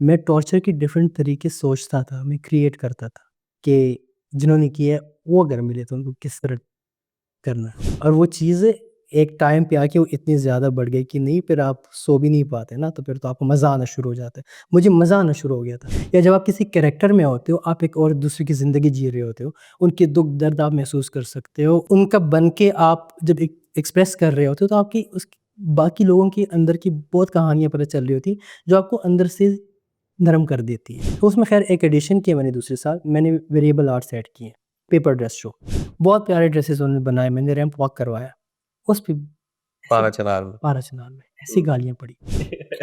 मैं टॉर्चर की डिफरेंट तरीके सोचता था, मैं क्रिएट करता था कि जिन्होंने किया है वो अगर मिले तो उनको किस तरह करना है। और वो चीज़ें एक टाइम पे आके वो इतनी ज़्यादा बढ़ गई कि नहीं फिर आप सो भी नहीं पाते ना, तो फिर तो आपको मज़ा आना शुरू हो जाता है। मुझे मज़ा आना शुरू हो गया था। या जब आप किसी कैरेक्टर में होते हो, आप एक और दूसरे की ज़िंदगी जी रहे होते हो, उनके दुःख दर्द आप महसूस कर सकते हो, उनका बन के आप जब एक्सप्रेस कर रहे होते हो तो आपकी उस बाकी लोगों के अंदर की बहुत कहानियाँ पता चल रही होती जो आपको अंदर से नरम कर देती है। तो उसमें खैर एक एडिशन किया मैंने दूसरे साल, मैंने वेरिएबल आर्ट्स ऐड किए, पेपर ड्रेस शो। बहुत प्यारे ड्रेसेस उन्होंने बनाए, मैंने रैंप वॉक करवाया। उस पे ऐसी पारा चनार में। पारा चनार में ऐसी गालियाँ पड़ी,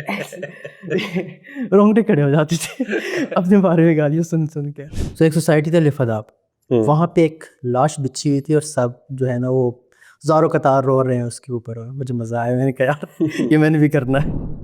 ऐसी रोंगटे खड़े हो जाते थे अपने बारे में गालियाँ सुन के। तो एक सोसाइटी था लिफादाब, वहाँ पे एक लाश बिछी हुई थी और सब जो है ना वो ज़ारों कतार रो रहे हैं उसके ऊपर। और मुझे मज़ा आया, मैंने कहा यार ये मैंने भी करना है।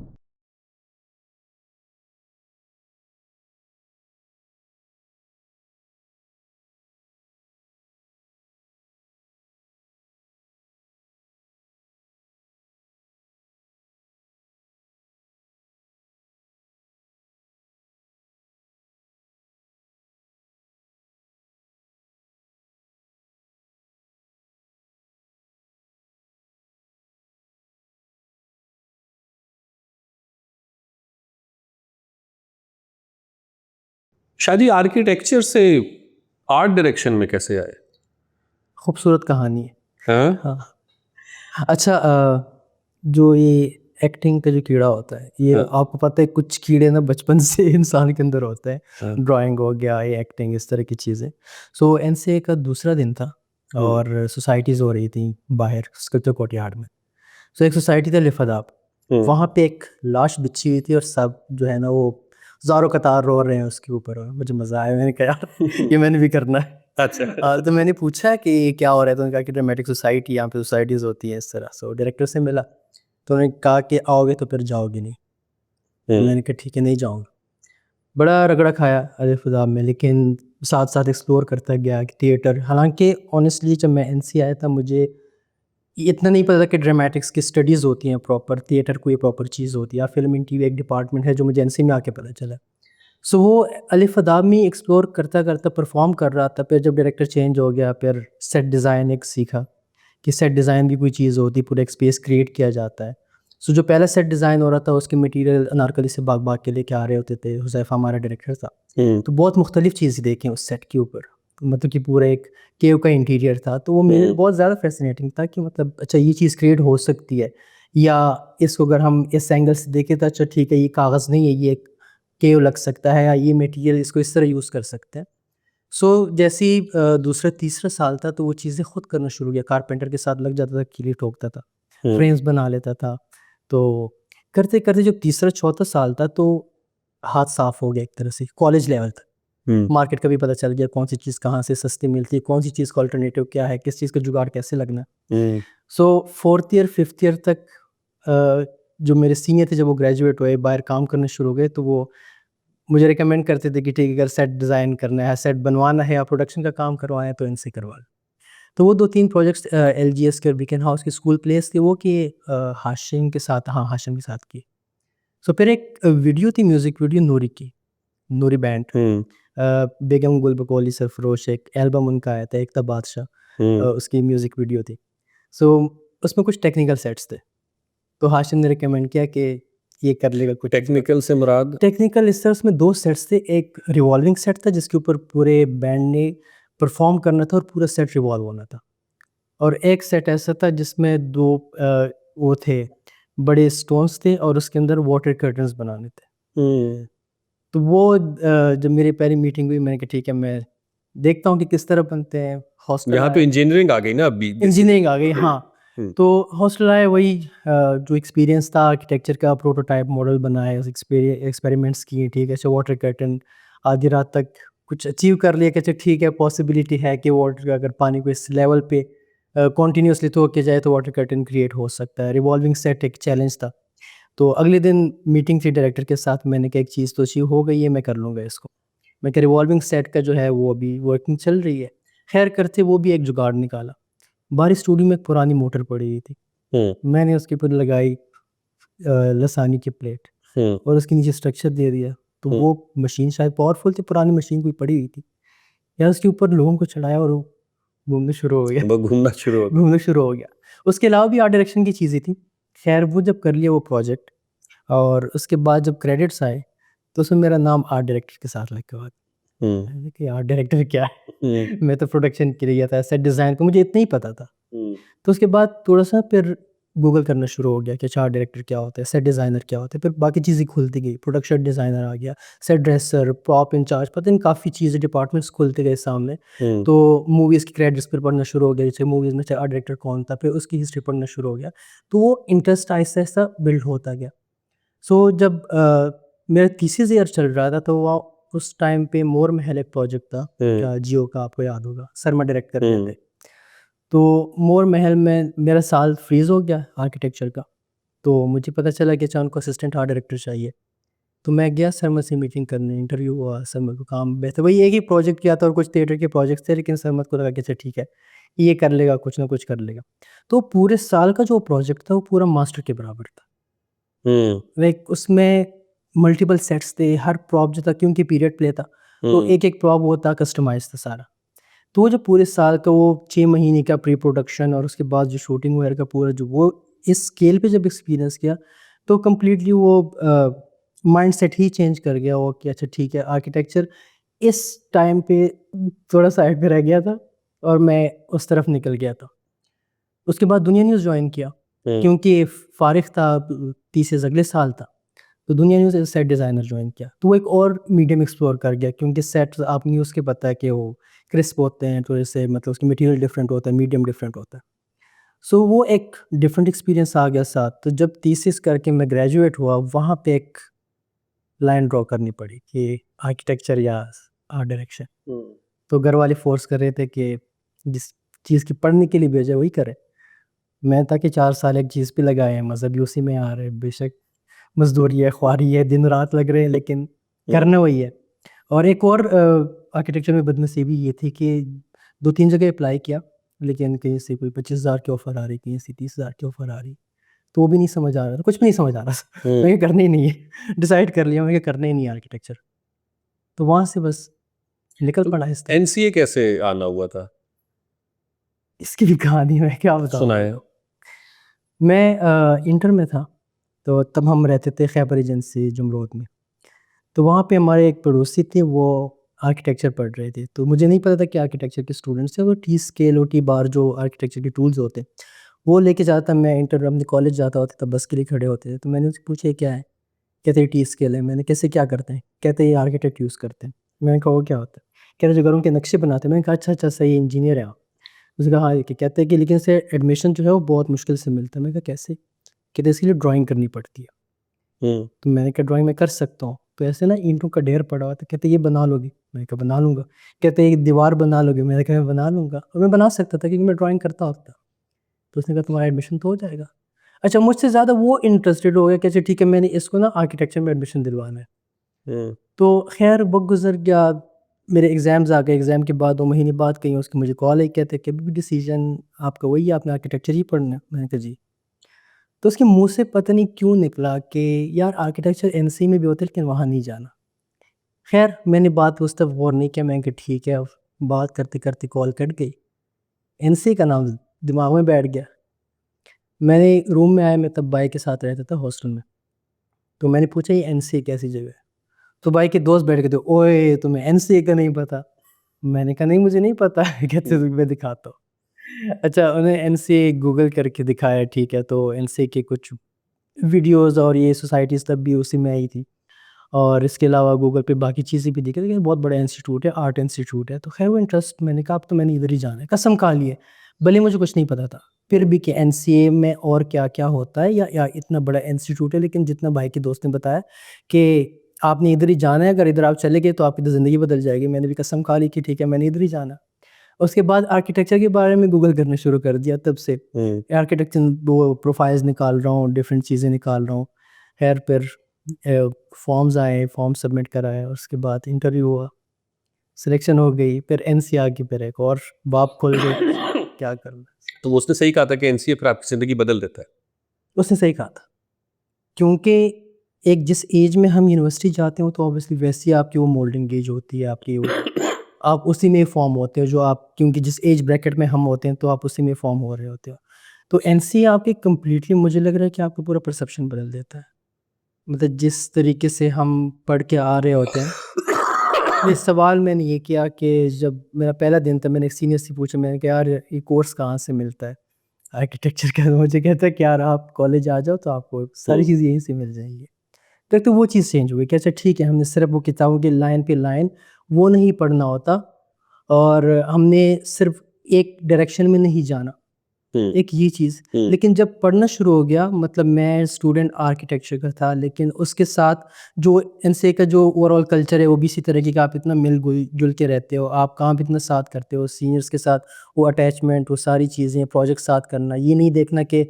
शायद ये आर्किटेक्चर से आर्ट डायरेक्शन में कैसे आए? खूबसूरत कहानी है। हाँ? हाँ। अच्छा, जो ये एक्टिंग का जो कीड़ा होता है, ये हाँ। आपको पता है कुछ कीड़े ना बचपन से इंसान के अंदर होते हैं। हाँ। ड्राइंग हो गया, ये एक्टिंग, इस तरह की चीज़ें। सो एनसीए का दूसरा दिन था और सोसाइटीज़ हो रही थी बाहर स्कल्पचर कोर्टयार्ड में। सो एक सोसाइटी था लिफादाब, वहाँ पे एक लाश बिछी हुई थी और सब जो है ना वो ज़ारों कतार रो रहे हैं उसके ऊपर। और मुझे मज़ा आया, मैंने कहा यार ये मैंने भी करना है। अच्छा। तो मैंने पूछा कि ये क्या हो रहा है, तो उन्होंने कहा कि ड्रामेटिक सोसाइटी, यहाँ पे सोसाइटीज़ होती हैं इस तरह। सो डायरेक्टर से मिला तो उन्होंने कहा कि आओगे तो फिर जाओगे नहीं। तो मैंने कहा ठीक है, नहीं जाऊँगा। बड़ा रगड़ा खाया अलिफ़ुज़ाब में, लेकिन साथ साथ एक्सप्लोर करता गया कि थिएटर। हालांकि ऑनेस्टली जब मैं एनसी आया था मुझे ये इतना नहीं पता था कि ड्रामेटिक्स की स्टडीज़ होती हैं, प्रॉपर थिएटर कोई प्रॉपर चीज़ होती है, या फिल्म इन टीवी एक डिपार्टमेंट है, जो मुझे एनसी में आके पता चला। सो वो अलिफ़ में एक्सप्लोर करता करता परफॉर्म कर रहा था। फिर जब डायरेक्टर चेंज हो गया, फिर सेट डिज़ाइन एक सीखा कि सेट डिज़ाइन भी कोई चीज़ होती है, पूरा एक स्पेस क्रिएट किया जाता है। सो जो पहला सेट डिज़ाइन हो रहा था उसके मटेरियल अनारकली से भाग के लेके आ रहे होते थे, हुज़ैफ़ा हमारा डायरेक्टर था। तो बहुत मुख्तलिफ़ चीज़ें देखी उस सेट के ऊपर, मतलब कि पूरा एक केव का इंटीरियर था। तो वो मेरे लिए बहुत ज़्यादा फ़ैसिनेटिंग था कि मतलब अच्छा ये चीज़ क्रिएट हो सकती है, या इसको अगर हम इस एंगल से देखें तो अच्छा ठीक है, ये कागज़ नहीं है, ये एक केव लग सकता है, या ये मटेरियल इसको इस तरह यूज़ कर सकते हैं। सो जैसे ही दूसरा तीसरा साल था तो वो चीज़ें खुद करना शुरू किया, कारपेंटर के साथ लग जाता था, कीलें ठोकता था, फ्रेम्स बना लेता था। तो करते करते जब तीसरा चौथा साल था तो हाथ साफ हो गया एक तरह से, कॉलेज लेवल तक मार्केट का भी पता चल गया, कौन सी चीज़ कहाँ से सस्ती मिलती है, कौन सी चीज़ का अल्टरनेटिव क्या है, किस चीज़ का जुगाड़ कैसे लगना है। सो फोर्थ ईयर फिफ्थ ईयर तक जो मेरे सीनियर थे जब वो ग्रेजुएट हुए, बाहर काम करने शुरू हो गए, तो वो मुझे रिकमेंड करते थे कि ठीक है, अगर सेट डिज़ाइन करना है, सेट बनवाना है या प्रोडक्शन का काम करवाना है तो इनसे करवा लो। तो वो 2-3 प्रोजेक्ट्स एलजीएस के और बीकन हाउस के स्कूल प्लेस थे वो किए, हाशिम के साथ, हाँ, हाशिम के साथ किए। सो फिर एक वीडियो थी, म्यूज़िक वीडियो नूरी की, नूरी बैंड, बेगम गुल बकौली सरफरोश, एक एल्बम उनका आया था एकता बादशाह, उसकी म्यूज़िक वीडियो थी। सो उसमें कुछ टेक्निकल सेट्स थे, तो हाशिम ने रिकमेंड किया कि ये कर लेगा कुछ इसका। टेक्निकल से मुराद? टेक्निकल इस तरह उसमें 2 सेट्स थे, एक रिवॉल्विंग सेट था जिसके ऊपर पूरे बैंड ने परफॉर्म करना था और पूरा सेट रिवॉल्व होना था, और एक सेट ऐसा था जिसमें 2 वो थे, बड़े स्टोन्स थे और उसके अंदर वाटर कर्टन्स बनाने थे। तो वो जब मेरी पहली मीटिंग हुई मैंने कहा ठीक है, मैं देखता हूँ कि किस तरह बनते हैं। हॉस्टल यहाँ पे आया, इंजीनियरिंग आ गई ना अभी इंजीनियरिंग आ गई, हाँ। हम्म। तो हॉस्टल आए, वही जो एक्सपीरियंस था आर्किटेक्चर का, प्रोटोटाइप मॉडल बनाए, एक्सपेरिमेंट्स किए, ठीक है, अच्छा वाटर कर्टन, आधी रात तक कुछ अचीव कर लिया कि अच्छा ठीक है, पॉसिबिलिटी है कि वाटर अगर पानी को इस लेवल पे कॉन्टीन्यूसली थो के जाए तो वाटर कर्टन क्रिएट हो सकता है। रिवॉल्विंग सेट एक चैलेंज था। तो अगले दिन मीटिंग थी डायरेक्टर के साथ, मैंने कहा एक चीज़ तो अचीव हो गई है, मैं कर लूँगा इसको। मैं क्या, रिवॉल्विंग सेट का जो है वो अभी वर्किंग चल रही है। खैर करते वो भी एक जुगाड़ निकाला। बाहर स्टूडियो में एक पुरानी मोटर पड़ी हुई थी, मैंने उसके ऊपर लगाई लसानी की प्लेट और उसके नीचे स्ट्रक्चर दे दिया। तो वो मशीन शायद पावरफुल थी, पुरानी मशीन कोई पड़ी हुई थी, या उसके ऊपर लोगों को चढ़ाया और वो घूमना शुरू हो गया। वो घूमना शुरू हो गया। घूमना शुरू हो गया। उसके अलावा भी आर्ट डायरेक्शन की चीज़ें थी। खैर वो जब कर लिया वो प्रोजेक्ट, और उसके बाद जब क्रेडिट्स आए तो उसमें मेरा नाम आर्ट डायरेक्टर के साथ लिखा हुआ था। हम्म, मैंने कहा आर्ट डायरेक्टर क्या है? हम्म, मैं तो प्रोडक्शन के लिए गया था, सेट डिज़ाइन का मुझे इतना ही पता था। हम्म, तो उसके बाद थोड़ा-सा फिर गूगल करना शुरू हो गया कि अच्छा आर्ट डायरेक्टर क्या होता है, सेट डिज़ाइनर क्या होता है, फिर बाकी चीज़ें खुलती गई, प्रोडक्शन डिज़ाइनर आ गया, सेट ड्रेसर, प्रॉप इंचार्ज, पता नहीं काफ़ी चीज़ें डिपार्टमेंट्स खुलते गए सामने। हम्म, तो मूवीज़ की क्रेडिट्स फिर पढ़ना शुरू हो गया, जैसे मूवीज़ में आर्ट डायरेक्टर कौन था, फिर उसकी हिस्ट्री पढ़ना शुरू हो गया। तो वो इंटरेस्ट आहिस्ता-आहिस्ता बिल्ड होता गया। सो जब मेरा थीसिस ईयर चल रहा था तो वो उस टाइम पे मोर महल एक प्रोजेक्ट था, जियो का, आपको याद होगा, शर्मा डायरेक्ट कर रहे थे। तो मोर महल में मेरा साल फ्रीज़ हो गया आर्किटेक्चर का, तो मुझे पता चला कि अच्छा उनको असिस्टेंट आर्ट डायरेक्टर चाहिए। तो मैं गया शर्मा से मीटिंग करने, इंटरव्यू हुआ, शर्मा को काम बेहतर, वही एक ही प्रोजेक्ट किया था और कुछ थिएटर के प्रोजेक्ट्स थे, लेकिन शर्मा को लगा कि अच्छा ठीक है, ये कर लेगा, कुछ ना कुछ कर लेगा। तो पूरे साल का जो प्रोजेक्ट था वो पूरा मास्टर के बराबर था। लाइक उसमें मल्टीपल सेट्स थे, हर प्रॉप जो था क्योंकि पीरियड प्ले था, तो एक-एक प्रॉप वो था, कस्टमाइज़ था सारा। तो वो जो पूरे साल का वो 6 महीने का प्री प्रोडक्शन और उसके बाद जो शूटिंग वगैरह का पूरा जो वो इस स्केल पे जब एक्सपीरियंस किया, तो कंप्लीटली वो माइंडसेट ही चेंज कर गया वो कि अच्छा ठीक है, आर्किटेक्चर इस टाइम पे थोड़ा साइड पे रह गया था और मैं उस तरफ निकल गया था। उसके बाद दुनिया न्यूज़ जॉइन किया, क्योंकि फ़ारिग था, थीसिस अगले साल था। तो दुनिया news as set designer join किया। तो वो एक और मीडियम एक्सप्लोर कर गया, क्योंकि सेट आप न्यूज़ के पता है कि वो क्रिस्प होते हैं, थोड़े से मतलब उसकी मटेरियल डिफरेंट होता है, मीडियम डिफरेंट होता है। सो वो एक डिफरेंट एक्सपीरियंस आ गया साथ। तो जब थीसिस करके मैं ग्रेजुएट हुआ, वहाँ पे एक लाइन ड्रॉ करनी पड़ी कि आर्किटेक्चर या आर्ट डायरेक्शन। तो घर वाले फ़ोर्स कर रहे थे कि जिस चीज़ की पढ़ने के लिए भेजा वही करें। मैं था कि 4 साल एक चीज़ पे लगाए हैं, मज़ा भी उसी में आ रहा है, बेशक मज़दूरी है, ख्वारी है, दिन-रात लग रहे हैं, लेकिन करना वही है। और एक और आर्किटेक्चर में बदनसीबी ये थी कि 2-3 जगह अप्लाई किया, लेकिन कहीं से कोई 25,000 की ऑफ़र आ रही, कहीं से 30,000 की ऑफ़र आ रही, तो वो भी नहीं समझ आ रहा था, कुछ भी नहीं समझ आ रहा था। मैं करना ही नहीं है, डिसाइड कर लिया मैं करना ही नहीं है आर्किटेक्चर। तो वहाँ से बस निकल पड़ा इस तरफ। एनसीए कैसे आना हुआ था? इसकी भी कहानी मैं क्या बताऊँ सुनाए। आपको। मैं इंटर में था, तो तब हम रहते थे खैबर एजेंसी जमरोद में। तो वहाँ पे हमारे एक पड़ोसी थे, वो आर्किटेक्चर पढ़ रहे थे। तो मुझे नहीं पता था कि आर्किटेक्चर के स्टूडेंट्स हैं, वो टी स्केल और टी बार जो आर्किटेक्चर के टूल्स होते हैं, वो लेके जाता। मैं इंटर अपने कॉलेज जाता होता तब बस के लिए खड़े होते थे। तो मैंने उससे पूछा ये क्या है? कहते ये टी स्केल है। मैंने कैसे क्या करते हैं? कहते ये आर्किटेक्ट यूज़ करते हैं। मैंने कहा वो क्या होता है? कह रहे जो घरों के नक्शे बनाते हैं। मैंने कहा अच्छा अच्छा सही, इंजीनियर है आप। उसने कहा हाँ, ये कहते हैं कि लेकिन इसे एडमिशन जो है वो बहुत मुश्किल से मिलता है। मैंने कहा कैसे? कहते इसके लिए ड्राइंग करनी पड़ती है। तो मैंने कहा ड्राइंग मैं कर सकता हूँ। तो ऐसे ना ईंटों का ढेर पड़ा हुआ था, कहते ये बना लोगे? मैंने कहा बना लूँगा। कहते एक दीवार बना लोगे? मैंने कहा मैं बना लूँगा, और मैं बना सकता था क्योंकि मैं ड्राइंग करता होता। तो उसने कहा तुम्हारा एडमिशन तो हो जाएगा। अच्छा, मुझसे ज़्यादा वो इंटरेस्टेड हो गया कि अच्छा ठीक है, मैंने इसको ना आर्किटेक्चर में एडमिशन दिलवाना है। तो खैर वक्त गुजर गया, मेरे एग्ज़ाम्स आ गए। एग्ज़ाम के बाद 2 महीने बाद कहीं उसकी मुझे कॉल आई, कहते कि अभी भी डिसीजन आपका वही है, आपने आर्किटेक्चर ही पढ़ना है। मैंने कहा जी। तो उसके मुँह से पता नहीं क्यों निकला कि यार आर्किटेक्चर एनसी में भी होता है, लेकिन वहाँ नहीं जाना। ख़ैर मैंने बात उस तरफ गौर नहीं किया, मैंने कहा ठीक है। अब बात करते-करते कॉल कट गई। एनसी का नाम दिमाग में बैठ गया। मैंने रूम में आया, मैं तब भाई के साथ रहता था हॉस्टल में। तो मैंने पूछा ये एनसी कैसी जगह है? तो भाई के दोस्त बैठ गए थे, ओए तुम्हें एनसी का नहीं पता? मैंने कहा नहीं मुझे नहीं पता। कहते मैं दिखाता हूँ। अच्छा, उन्हें एनसी गूगल करके दिखाया, ठीक है। तो एनसी के कुछ वीडियोज़ और ये सोसाइटीज़ तब भी उसी में आई थी, और इसके अलावा गूगल पे बाकी चीज़ें भी देखी, लेकिन बहुत बड़ा इंस्टीट्यूट है, आर्ट इंस्टीट्यूट है। तो खैर वो इंटरेस्ट, मैंने कहा अब तो मैंने इधर ही जाना है, कसम खा ली है। भले मुझे कुछ नहीं पता था, फिर भी कि एनसीए में और क्या-क्या होता है, या इतना बड़ा इंस्टीट्यूट है, लेकिन जितना भाई के दोस्त ने बताया कि आपने इधर ही जाना है, अगर इधर आप चले गए तो आपकी तो ज़िंदगी बदल जाएगी। मैंने भी कसम खा ली कि ठीक है मैंने इधर ही जाना। उसके बाद आर्किटेक्चर के बारे में गूगल करना शुरू कर दिया तब से। आर्किटेक्चर वो प्रोफाइल्स निकाल रहा हूँ, डिफरेंट चीज़ें निकाल रहा हूँ। खैर फिर फॉर्म्स आए, फॉर्म सबमिट कराए, उसके बाद इंटरव्यू हुआ, सिलेक्शन हो गई, फिर एनसीआर की फिर एक और बाप खुल गई। क्या करना। तो उसने सही कहा था कि एनसीए फिर आपकी जिंदगी बदल देता है। उसने सही कहा था, क्योंकि एक जिस एज में हम यूनिवर्सिटी जाते हो तो ऑब्वियसली वैसी आपकी वो मोल्डिंग एज होती है आपकी वो आप उसी में फॉर्म होते हो जो आप क्योंकि जिस एज ब्रैकेट में हम होते हैं तो आप उसी में फॉर्म हो रहे होते हो। तो एनसीए आपके कम्प्लीटली मुझे लग रहा है कि आपका पूरा परसेप्शन बदल देता है। मतलब जिस तरीके से हम पढ़ के आ रहे होते हैं। ये सवाल मैंने ये किया कि जब मेरा पहला दिन था मैंने एक सीनियर से पूछा, मैंने कहा यार ये कोर्स कहाँ से मिलता है आर्किटेक्चर का। तो मुझे कहता है कि यार आप कॉलेज आ जाओ तो आपको सारी चीज़ें यहीं से मिल जाएंगी। तो वो चीज़ चेंज हुई कि अच्छा ठीक है हमने सिर्फ वो किताबों की लाइन पे लाइन वो नहीं पढ़ना होता और हमने सिर्फ एक डायरेक्शन में नहीं जाना, एक ये चीज़। लेकिन जब पढ़ना शुरू हो गया मतलब मैं स्टूडेंट आर्किटेक्चर का था लेकिन उसके साथ जो एनसीए का जो ओवरऑल कल्चर है वो भी इसी तरीके का, आप इतना मिल जुल के रहते हो, आप काम भी इतना साथ करते हो सीनियर्स के साथ, वो अटैचमेंट वो सारी चीज़ें प्रोजेक्ट साथ करना, ये नहीं देखना कि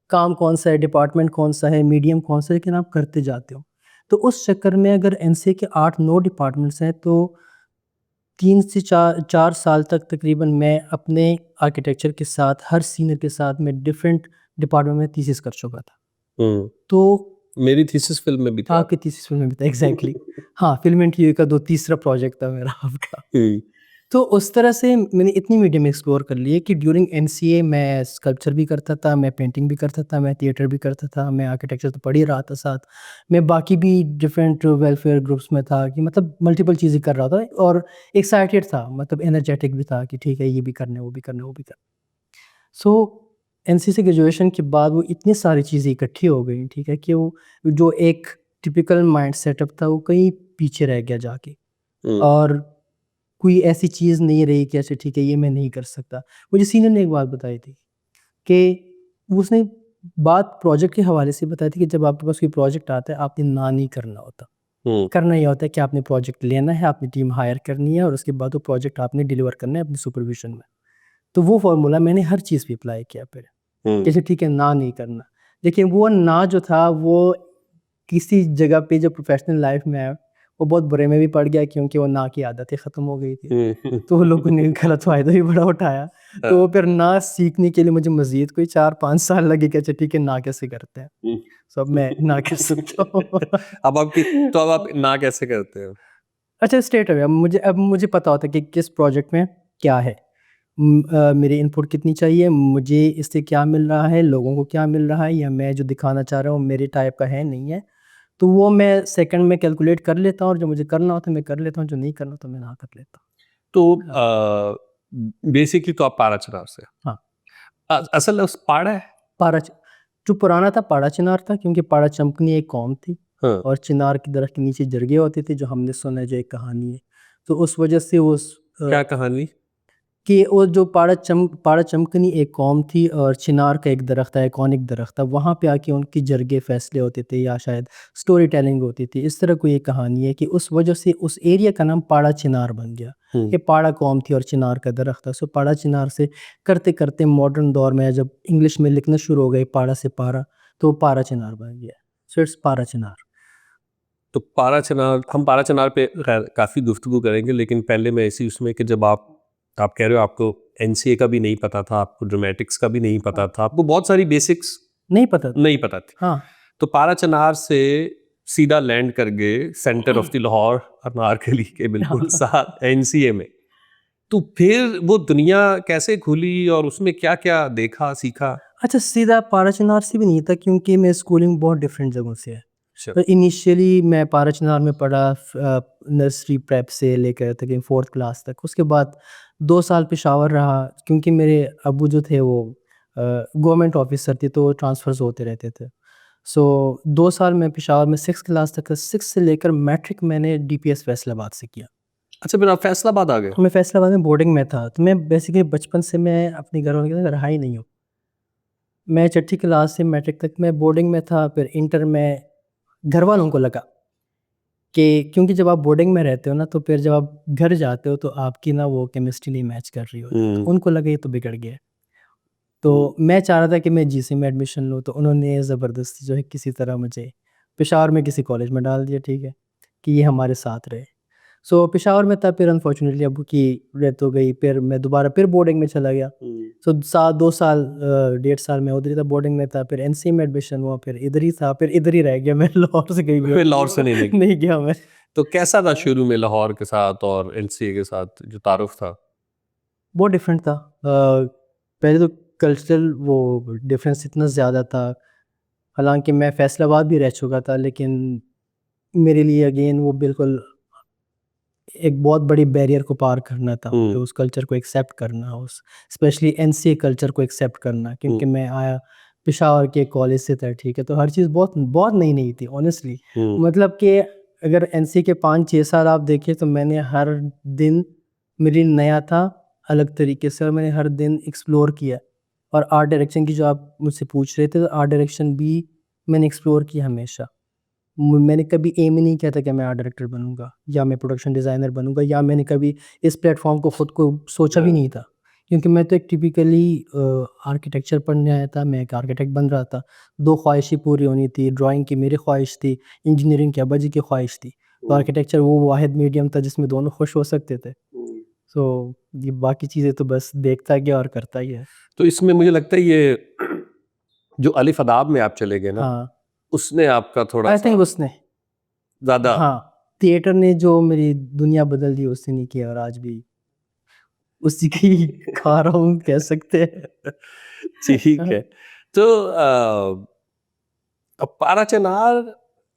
काम कौन सा है डिपार्टमेंट कौन सा है मीडियम कौन सा है, लेकिन आप करते जाते हो। तो उस चक्कर में अगर एनसीए के 8-9 डिपार्टमेंट्स हैं तो 3 से 4 साल तक तकरीबन मैं अपने आर्किटेक्चर के साथ हर सीनियर के साथ मैं डिफरेंट डिपार्टमेंट में थीसिस कर चुका था। तो मेरी थीसिस फिल्म में भी था। आपकी थीसिस फिल्म में भी था एग्जैक्टली। हाँ फिल्म इंटरव्यू का तीसरा प्रोजेक्ट था मेरा आपका। तो उस तरह से मैंने इतनी मीडियम एक्सप्लोर कर लिए कि ड्यूरिंग एनसीए मैं स्कल्पचर भी करता था, मैं पेंटिंग भी करता था, मैं थिएटर भी करता था, मैं आर्किटेक्चर तो पढ़ ही रहा था साथ, मैं बाकी भी डिफरेंट वेलफेयर ग्रुप्स में था कि मतलब मल्टीपल चीज़ें कर रहा था और एक्साइटेड था, मतलब एनर्जेटिक भी था कि ठीक है ये भी करना है वो भी करना है वो भी करना है। सो एनसीए से ग्रेजुएशन के बाद वो इतनी सारी चीज़ें इकट्ठी हो गई ठीक है कि वो जो एक टिपिकल माइंड सेटअप था वो कहीं पीछे रह गया जाके और कोई ऐसी चीज़ नहीं रही कि अच्छा ठीक है ये मैं नहीं कर सकता। मुझे सीनियर ने एक बात बताई थी कि उसने बात प्रोजेक्ट के हवाले से बताई थी कि जब आपके पास कोई प्रोजेक्ट आता है आपने ना नहीं करना होता। करना ये होता है कि आपने प्रोजेक्ट लेना है, आपने टीम हायर करनी है और उसके बाद वो प्रोजेक्ट आपने डिलीवर करना है अपनी सुपरविजन में। तो वो फ़ॉर्मूला मैंने हर चीज़ पे अप्लाई किया फिर। जैसे ठीक है ना नहीं करना। लेकिन वो ना जो था वो किसी जगह पे जो प्रोफ़ेशनल लाइफ़ में है वो बहुत बुरे में भी पड़ गया क्योंकि वो ना की आदतें ख़त्म हो गई थी। तो लोगों ने गलत फ़ायदा भी बड़ा उठाया। तो फिर ना सीखने के लिए मुझे मज़ीद कोई 4-5 साल लगे कि अच्छा ठीक है ना कैसे करते हैं। सो अब मैं ना कर सकता हूँ। अब आप ना कैसे करते हो? अच्छा स्ट्रेट अवे अब मुझे पता होता है कि किस प्रोजेक्ट में क्या है। मेरी इनपुट कितनी चाहिए, मुझे इससे क्या मिल रहा है, लोगों को क्या मिल रहा है या मैं जो दिखाना चाह रहा हूँ मेरे टाइप का है नहीं है। तो वो मैं सेकंड में कैलकुलेट कर लेता हूँ और जो मुझे करना होता है मैं कर लेता हूँ, जो नहीं करना तो मैं ना कर लेता हूँ। तो बेसिकली तो आप पारा चनार से। हाँ, असल उस पाड़ा है। पारा च जो पुराना था पाड़ा चिनार था क्योंकि पाड़ा चमकनी एक कौम थी हाँ। और चिनार के दरख्त के नीचे जरगे होते थे जो हमने सुना है जो एक कहानी है। तो उस वजह से क्या कहानी? कि वो जो पाड़ा चमकनी एक कौम थी और चिनार का एक दरख्त था, आइकॉनिक दरख्त था, वहाँ पे आके उनकी जरगे फैसले होते थे या शायद स्टोरी टेलिंग होती थी। इस तरह कोई एक कहानी है कि उस वजह से उस एरिया का नाम पाड़ा चिनार बन गया कि पाड़ा कौम थी और चिनार का दरख्त था। सो पाड़ा चिनार से करते करते मॉडर्न दौर में जब इंग्लिश में लिखना शुरू हो गए पाड़ा से पारा तो पाड़ा चिनार बन गया। सो इट्स पाड़ा चिनार। तो पारा चनार, हम पारा चनार पे खैर काफ़ी गुफ्तगू करेंगे, लेकिन पहले मैं इसी उसमें कि जब आप कह रहे हो आपको एनसीए का भी नहीं पता था, आपको ड्रामेटिक्स का भी नहीं पता था, आपको बहुत सारी बेसिक्स नहीं पता था। नहीं पता थी। हाँ तो पारा चनार से सीधा लैंड कर गए centre of the Lahore Anarkali के बिल्कुल साथ एनसीए में। तो फिर वो दुनिया कैसे खुली और उसमें क्या क्या देखा सीखा? अच्छा सीधा पारा चिनार से भी नहीं था क्योंकि मैं स्कूलिंग बहुत डिफरेंट जगहों से है। अच्छा। तो इनिशियली मैं पारा चिनार में पढ़ा नर्सरी प्रेप से लेकर तक 4th क्लास तक। उसके बाद 2 साल पेशावर रहा क्योंकि मेरे अब्बू जो थे वो गवर्नमेंट ऑफिसर थे तो ट्रांसफ़र्स होते रहते थे। सो 2 साल मैं पेशावर में 6th क्लास तक 6 से लेकर मैट्रिक मैंने डीपीएस फैसलाबाद से किया। अच्छा, फिर आप फैसलाबाद आ गए? मैं फैसलाबाद में बोर्डिंग में था तो मैं बेसिकली बचपन से मैं अपने घर वालों के साथ रहा ही नहीं हूँ। मैं छठी क्लास से मैट्रिक तक मैं बोर्डिंग में था, फिर इंटर में घर वालों को लगा कि क्योंकि जब आप बोर्डिंग में रहते हो ना तो फिर जब आप घर जाते हो तो आपकी ना वो केमिस्ट्री नहीं मैच कर रही होती, तो उनको लगा ये तो बिगड़ गया है। तो मैं चाह रहा था कि मैं जीसी में एडमिशन लूँ तो उन्होंने ज़बरदस्ती जो है किसी तरह मुझे पेशावर में किसी कॉलेज में डाल दिया, ठीक है, कि ये हमारे साथ रहे। सो पेशावर में था, फिर अनफॉर्चुनेटली अबू की डेथ हो गई, फिर मैं दोबारा फिर बोर्डिंग में चला गया। सो 2 साल 1.5 साल मैं उधर ही था, बोर्डिंग में था, फिर एनसीए में एडमिशन हुआ, फिर इधर ही था, फिर इधर ही रह गया मैं, लाहौर से कहीं फिर लाहौर से नहीं नहीं गया मैं। तो कैसा था शुरू में लाहौर के साथ और एनसीए के साथ जो तारुफ था? बहुत डिफरेंट था। पहले तो कल्चरल वो डिफरेंस इतना ज़्यादा था, हालांकि मैं फैसलाबाद भी रह चुका था, लेकिन मेरे लिए अगेन वो बिल्कुल एक बहुत बड़ी बैरियर को पार करना था, हम्म, उस कल्चर को एक्सेप्ट करना, उस स्पेशली एनसीए कल्चर को एक्सेप्ट करना, क्योंकि मैं आया पेशावर के कॉलेज से था, ठीक है, तो हर चीज़ बहुत बहुत नई नई थी ऑनेस्टली। हम्म, मतलब कि अगर एनसीए के 5-6 साल आप देखें तो मैंने हर दिन, मेरी नया था अलग तरीके से, और मैंने हर दिन एक्सप्लोर किया। और आर्ट डायरेक्शन की जो आप मुझसे पूछ रहे थे, तो आर्ट डायरेक्शन भी मैंने एक्सप्लोर किया हमेशा। मैंने कभी एम ही नहीं किया था कि मैं आर्ट डायरेक्टर बनूंगा या मैं प्रोडक्शन डिज़ाइनर बनूंगा, या मैंने कभी इस प्लेटफॉर्म को खुद को सोचा भी नहीं था, क्योंकि मैं तो एक टिपिकली आर्किटेक्चर पढ़ने आया था, मैं एक आर्किटेक्ट बन रहा था। 2 ख्वाहिशें पूरी होनी थी, ड्राइंग की मेरी ख्वाहिश थी, इंजीनियरिंग की अब्बा जी की ख्वाहिश थी, तो आर्किटेक्चर वो वाहिद मीडियम था जिसमें दोनों खुश हो सकते थे। सो ये बाकी चीज़ें तो बस देखता गया और करता ही है। तो इसमें मुझे लगता है ये जो अलिफ अदाब में आप चले गए ना, हाँ, उसने आपका थोड़ा आई सा थिंक उसने, ज्यादा हाँ, थिएटर ने जो मेरी दुनिया बदल दी उसने नहीं किया, और आज भी उसी की खा रहा हूँ कह सकते हैं। ठीक है। तो अब पाराचनार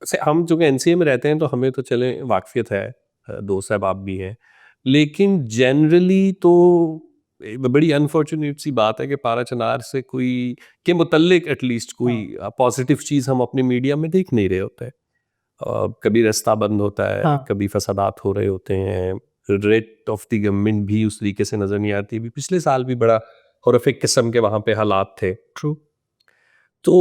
से हम जो एनसीए में रहते हैं तो हमें तो चले वाकफियत है, दोस्त साहब भी हैं, लेकिन जनरली तो बड़ी अनफॉर्चुनेट सी बात है कि पाराचनार से कोई के मुतल्लिक एटलीस्ट कोई पॉजिटिव चीज़ हम अपने मीडिया में देख नहीं रहे होते हैं। कभी रास्ता बंद होता है, हाँ, कभी फसादात हो रहे होते हैं, रेट ऑफ द गवर्नमेंट भी उस तरीके से नज़र नहीं आती। अभी पिछले साल भी बड़ा हॉरिफिक किस्म के वहाँ पे हालात थे। ट्रू। तो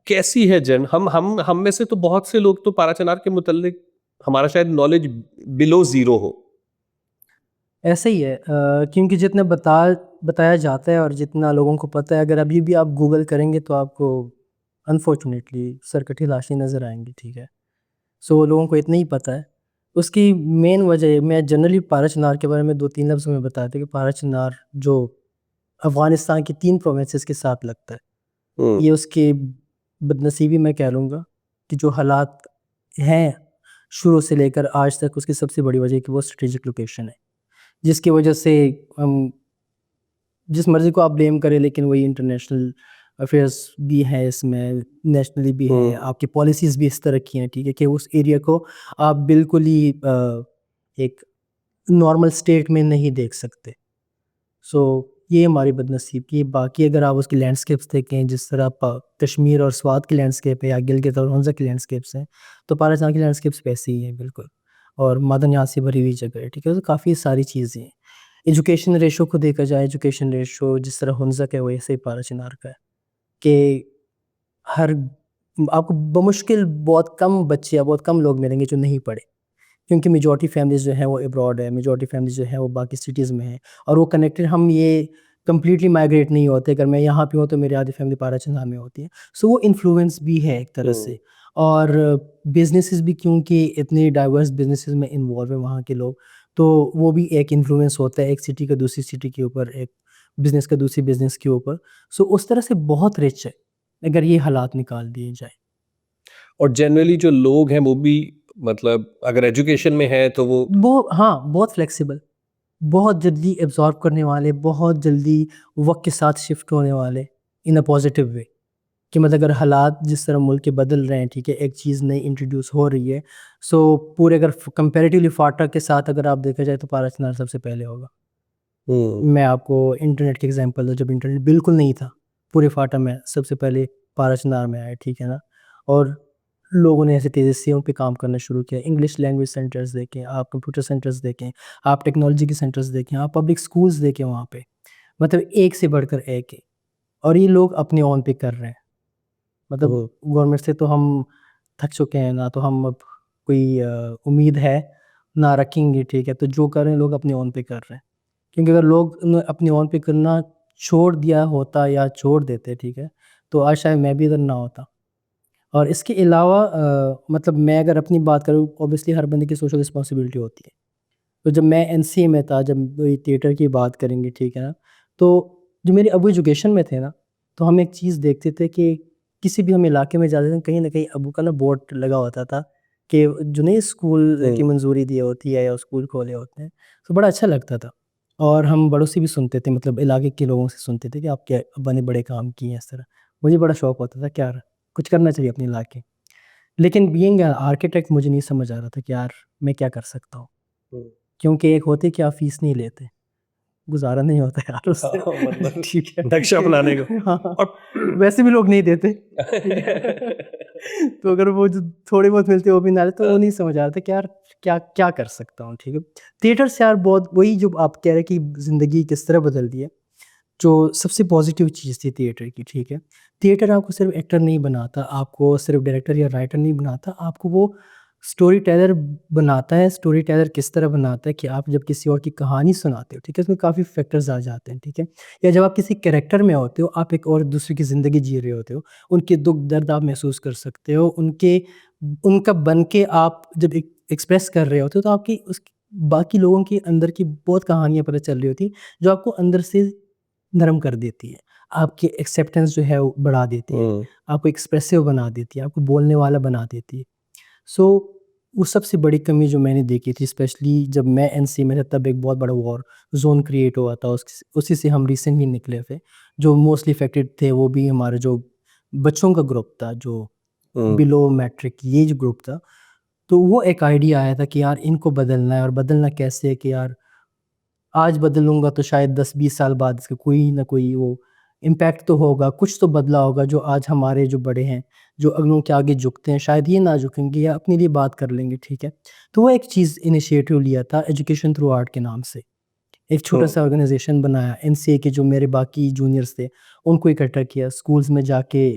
कैसी है जन, हम में से तो बहुत से लोग तो पाराचनार के मुतल्लिक हमारा शायद नॉलेज बिलो जीरो हो। ऐसा ही है, क्योंकि जितना बताया जाता है और जितना लोगों को पता है, अगर अभी भी आप गूगल करेंगे तो आपको अनफॉर्चुनेटली सरकटी लाशें नज़र आएंगी, ठीक है। सो लोगों को इतना ही पता है। उसकी मेन वजह, मैं जनरली पाराचनार के बारे में 2-3 लफ्ज़ में बताते कि पाराचनार जो अफ़गानिस्तान की 3 प्रोविंसेस के साथ लगता है, हम्म, ये उसकी बदनसीबी मैं कह लूँगा, कि जो हालात हैं शुरू से लेकर आज तक, उसकी सबसे बड़ी वजह है कि वो स्ट्रेटेजिक लोकेशन है, जिसकी वजह से हम जिस मर्ज़ी को आप ब्लेम करें, लेकिन वही इंटरनेशनल अफेयर्स भी हैं इसमें, नेशनली भी हैं, हम्म, आपकी पॉलिसीज़ भी इस तरह की हैं, ठीक है, कि उस एरिया को आप बिल्कुल ही एक नॉर्मल स्टेट में नहीं देख सकते। सो ये हमारी बदनसीबी है। बाकी अगर आप उसकी लैंडस्केप्स देखें, जिस तरह कश्मीर और स्वात की लैंडस्केप है, या गिलगित और हंसा की लैंडस्केप्स हैं, तो पाकिस्तान की लैंडस्केप्स वैसी ही हैं बिल्कुल, और मादनियात से भरी हुई जगह है, ठीक है, तो काफ़ी सारी चीज़ें हैं। एजुकेशन रेशो को देखा जाए, एजुकेशन रेशो जिस तरह हुंज़क है वैसे ही पारा-चिनार का है, कि हर आपको बमुश्किल बहुत कम बच्चे या बहुत कम लोग मिलेंगे जो नहीं पढ़े, क्योंकि मेजॉरिटी फैमिलीज़ जो हैं वो अब्रॉड है, मेजॉरिटी फैमिलीज़ जो हैं वो बाकी सिटीज़ में हैं, और वो कनेक्टेड, हम ये कंप्लीटली माइग्रेट नहीं होते। अगर मैं यहाँ पे हूँ तो मेरी आधी फैमिली पाराचंदा में होती है। सो वो इन्फ्लुएंस भी है एक तरह से, और बिजनेसेस भी, क्योंकि इतने डाइवर्स बिजनेसेस में इन्वॉल्व है वहाँ के लोग, तो वो भी एक इन्फ्लुएंस होता है, एक सिटी का दूसरी सिटी के ऊपर, एक बिज़नेस का दूसरी बिज़नेस के ऊपर। सो उस तरह से बहुत रिच है, अगर ये हालात निकाल दिए जाए। और जनरली जो लोग हैं वो भी, मतलब अगर एजुकेशन में है तो वो वो हाँ, बहुत फ्लेक्सिबल, बहुत जल्दी एब्ज़ॉर्ब करने वाले, बहुत जल्दी वक़्त के साथ शिफ्ट होने वाले, इन अ पॉज़िटिव वे, कि मतलब अगर हालात जिस तरह मुल्क के बदल रहे हैं, ठीक है, एक चीज़ नई इंट्रोड्यूस हो रही है, सो पूरे अगर कंपैरेटिवली फाटा के साथ अगर आप देखा जाए तो पारा-चिनार सबसे पहले होगा। हम्म, मैं आपको इंटरनेट की एग्ज़ाम्पल दूँ, जब इंटरनेट बिल्कुल नहीं था, पूरे फाटा में सबसे पहले पारा-चिनार में आया, ठीक है ना? और लोगों ने ऐसे तेज़ी से उन पे काम करना शुरू किया। इंग्लिश लैंग्वेज सेंटर्स देखें, आप कंप्यूटर सेंटर्स देखें, आप टेक्नोलॉजी के सेंटर्स देखें, आप पब्लिक स्कूल्स देखें वहाँ पे, मतलब एक से बढ़कर एक है, और ये लोग अपने ओन पे कर रहे हैं। मतलब हम्म, गवर्नमेंट से तो हम थक चुके हैं, ना तो हम अब कोई उम्मीद है, ना रखेंगे, ठीक है? तो जो कर रहे हैं लोग अपने ओन पे कर रहे हैं। क्योंकि अगर लोग न अपने ओन पे करना छोड़ दिया होता या छोड़ देते, ठीक है, तो आज शायद मैं भी इधर ना होता। और इसके अलावा मतलब मैं अगर अपनी बात करूँ, ऑब्वियसली हर बंदे की सोशल रिस्पॉन्सिबिलिटी होती है। तो जब मैं एनसीए में था, जब वही थिएटर की बात करेंगे, ठीक है ना, तो जो मेरे अबू एजुकेशन में थे ना, तो हम एक चीज़ देखते थे कि किसी भी हम इलाके में जाते थे, कहीं ना कहीं अबू का ना बोर्ड लगा होता था कि जो नहीं स्कूल की मंजूरी दी होती है या स्कूल खोले होते हैं, तो बड़ा अच्छा लगता था। और हम बड़ों से भी सुनते थे, मतलब इलाके के लोगों से सुनते थे कि आपके अब्बा ने बड़े काम किए हैं इस तरह। मुझे बड़ा शौक होता था कि यार कुछ करना चाहिए अपने इलाके। लेकिन बीइंग आर्किटेक्ट मुझे नहीं समझ आ रहा था कि यार मैं क्या कर सकता हूँ, हम्म। क्योंकि एक होते कि आप फीस नहीं लेते, गुज़ारा नहीं होता यार उससे। हाँ, मतलब ठीक है। नक्शा बनाने को। हाँ, और वैसे भी लोग नहीं देते, ठीक है। तो अगर वो जो थोड़े बहुत मिलते वो भी ना लेते, तो वो नहीं समझ आ रहा था कि यार क्या क्या कर सकता हूँ, ठीक है। थिएटर से यार बहुत वही जो आप कह रहे हैं कि ज़िंदगी किस तरह बदल दी है, जो सबसे पॉजिटिव चीज़ थी थिएटर की, ठीक है। थिएटर आपको सिर्फ एक्टर नहीं बनाता, आपको सिर्फ डायरेक्टर या राइटर नहीं बनाता, आपको वो स्टोरी टेलर बनाता है। स्टोरी टेलर किस तरह बनाता है कि आप जब किसी और की कहानी सुनाते हो, ठीक है, उसमें काफ़ी फैक्टर्स आ जाते हैं, ठीक है। या जब आप किसी कैरेक्टर में होते हो, आप एक और दूसरे की ज़िंदगी जी रहे होते हो, उनके दुख दर्द आप महसूस कर सकते हो, उनका बन के आप जब एक्सप्रेस कर रहे होते हो, तो आपकी उस बाकी लोगों के अंदर की बहुत कहानियाँ पता चल रही होती हैं, जो आपको अंदर से नरम कर देती है। आपकी एक्सेप्टेंस जो है वो बढ़ा देती है, हम्म। आपको एक्सप्रेसिव बना देती है, आपको बोलने वाला बना देती है। सो वो सबसे बड़ी कमी जो मैंने देखी थी, स्पेशली जब मैं एनसी में था, तब एक बहुत बड़ा वॉर ज़ोन क्रिएट हुआ था, उसी से हम रिसेंटली निकले थे। जो मोस्टली इफ़ेक्टेड थे वो भी हमारे जो बच्चों का ग्रुप था, जो हम्म। बिलो मैट्रिक ये जो ग्रुप था। तो वो एक आइडिया आया था कि यार इनको बदलना है, और बदलना कैसे है कि यार आज बदलूँगा तो शायद 10-20 साल बाद इसका कोई ना कोई वो इम्पैक्ट तो होगा, कुछ तो बदला होगा, जो आज हमारे जो बड़े हैं, जो अगलों के आगे झुकते हैं, शायद ये ना झुकेंगे या अपने लिए बात कर लेंगे, ठीक है। तो वो एक चीज़ इनिशिएटिव लिया था एजुकेशन थ्रू आर्ट के नाम से। एक हम्म। छोटा-सा ऑर्गनाइज़ेशन बनाया, एनसीए के जो मेरे बाकी जूनियर्स थे, उनको इकट्ठा किया, स्कूल्स में जाके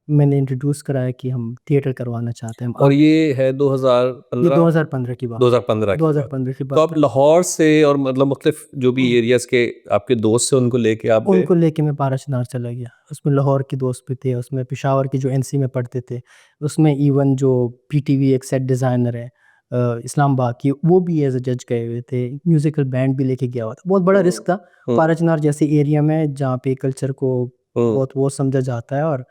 मैंने इंट्रोड्यूस कराया कि हम थिएटर करवाना चाहते हैं, हम और आप। ये है ये 2015, 2015 की बात है, 2015 की बात। 2015 की तो बात आप है। लाहौर से और मतलब मुख्तलिफ जो भी एरियाज के आपके दोस्त से उनको लेके आप गए। उनको लेके मैं पाराचनार चला गया। उसमें लाहौर के दोस्त भी थे, उसमें पेशावर के जो एनसी में पढ़ते थे, उसमें इवन जो पीटीवी एक सेट डिज़ाइनर है इस्लामाबाद की, वो भी एज़ अ जज गए हुए थे। म्यूज़िकल बैंड भी लेके गया हुआ था। बहुत बड़ा रिस्क था हम्म। पाराचनार जैसे एरिया में, जहाँ पे कल्चर को हम्म। बहुत वो समझा जाता है, और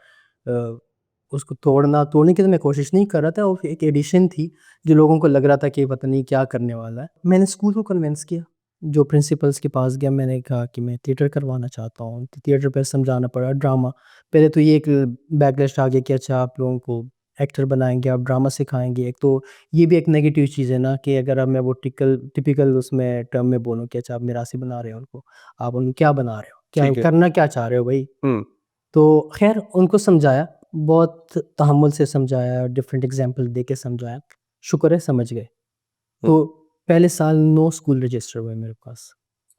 उसको तोड़ने की तो मैं कोशिश नहीं कर रहा था। वो एक एडिशन थी जो लोगों को लग रहा था कि पता नहीं क्या करने वाला है। मैंने स्कूल को कन्विंस किया, जो प्रिंसिपल्स के पास गया, मैंने कहा कि मैं थिएटर करवाना चाहता हूँ। तो थिएटर पे समझाना पड़ा, ड्रामा। पहले तो ये एक बैकलैश आ गया कि अच्छा आप लोगों को एक्टर बनाएँगे, आप ड्रामा सिखाएँगे। एक तो ये भी एक नेगेटिव चीज़ है ना कि अगर अब मैं वो टिपिकल उसमें टर्म में बोलूँ कि अच्छा आप मिरासी बना रहे हो उनको, आप उनको क्या बना रहे हो? क्या ठीक है। करना क्या चाह रहे हो भई? हम्म। तो ख़ैर उनको समझाया, बहुत तहम्मुल से समझाया, डिफरेंट एग्ज़ाम्पल दे के समझाया। शुक्र है समझ गए। हम्म। तो पहले साल 9 स्कूल रजिस्टर हुए मेरे पास,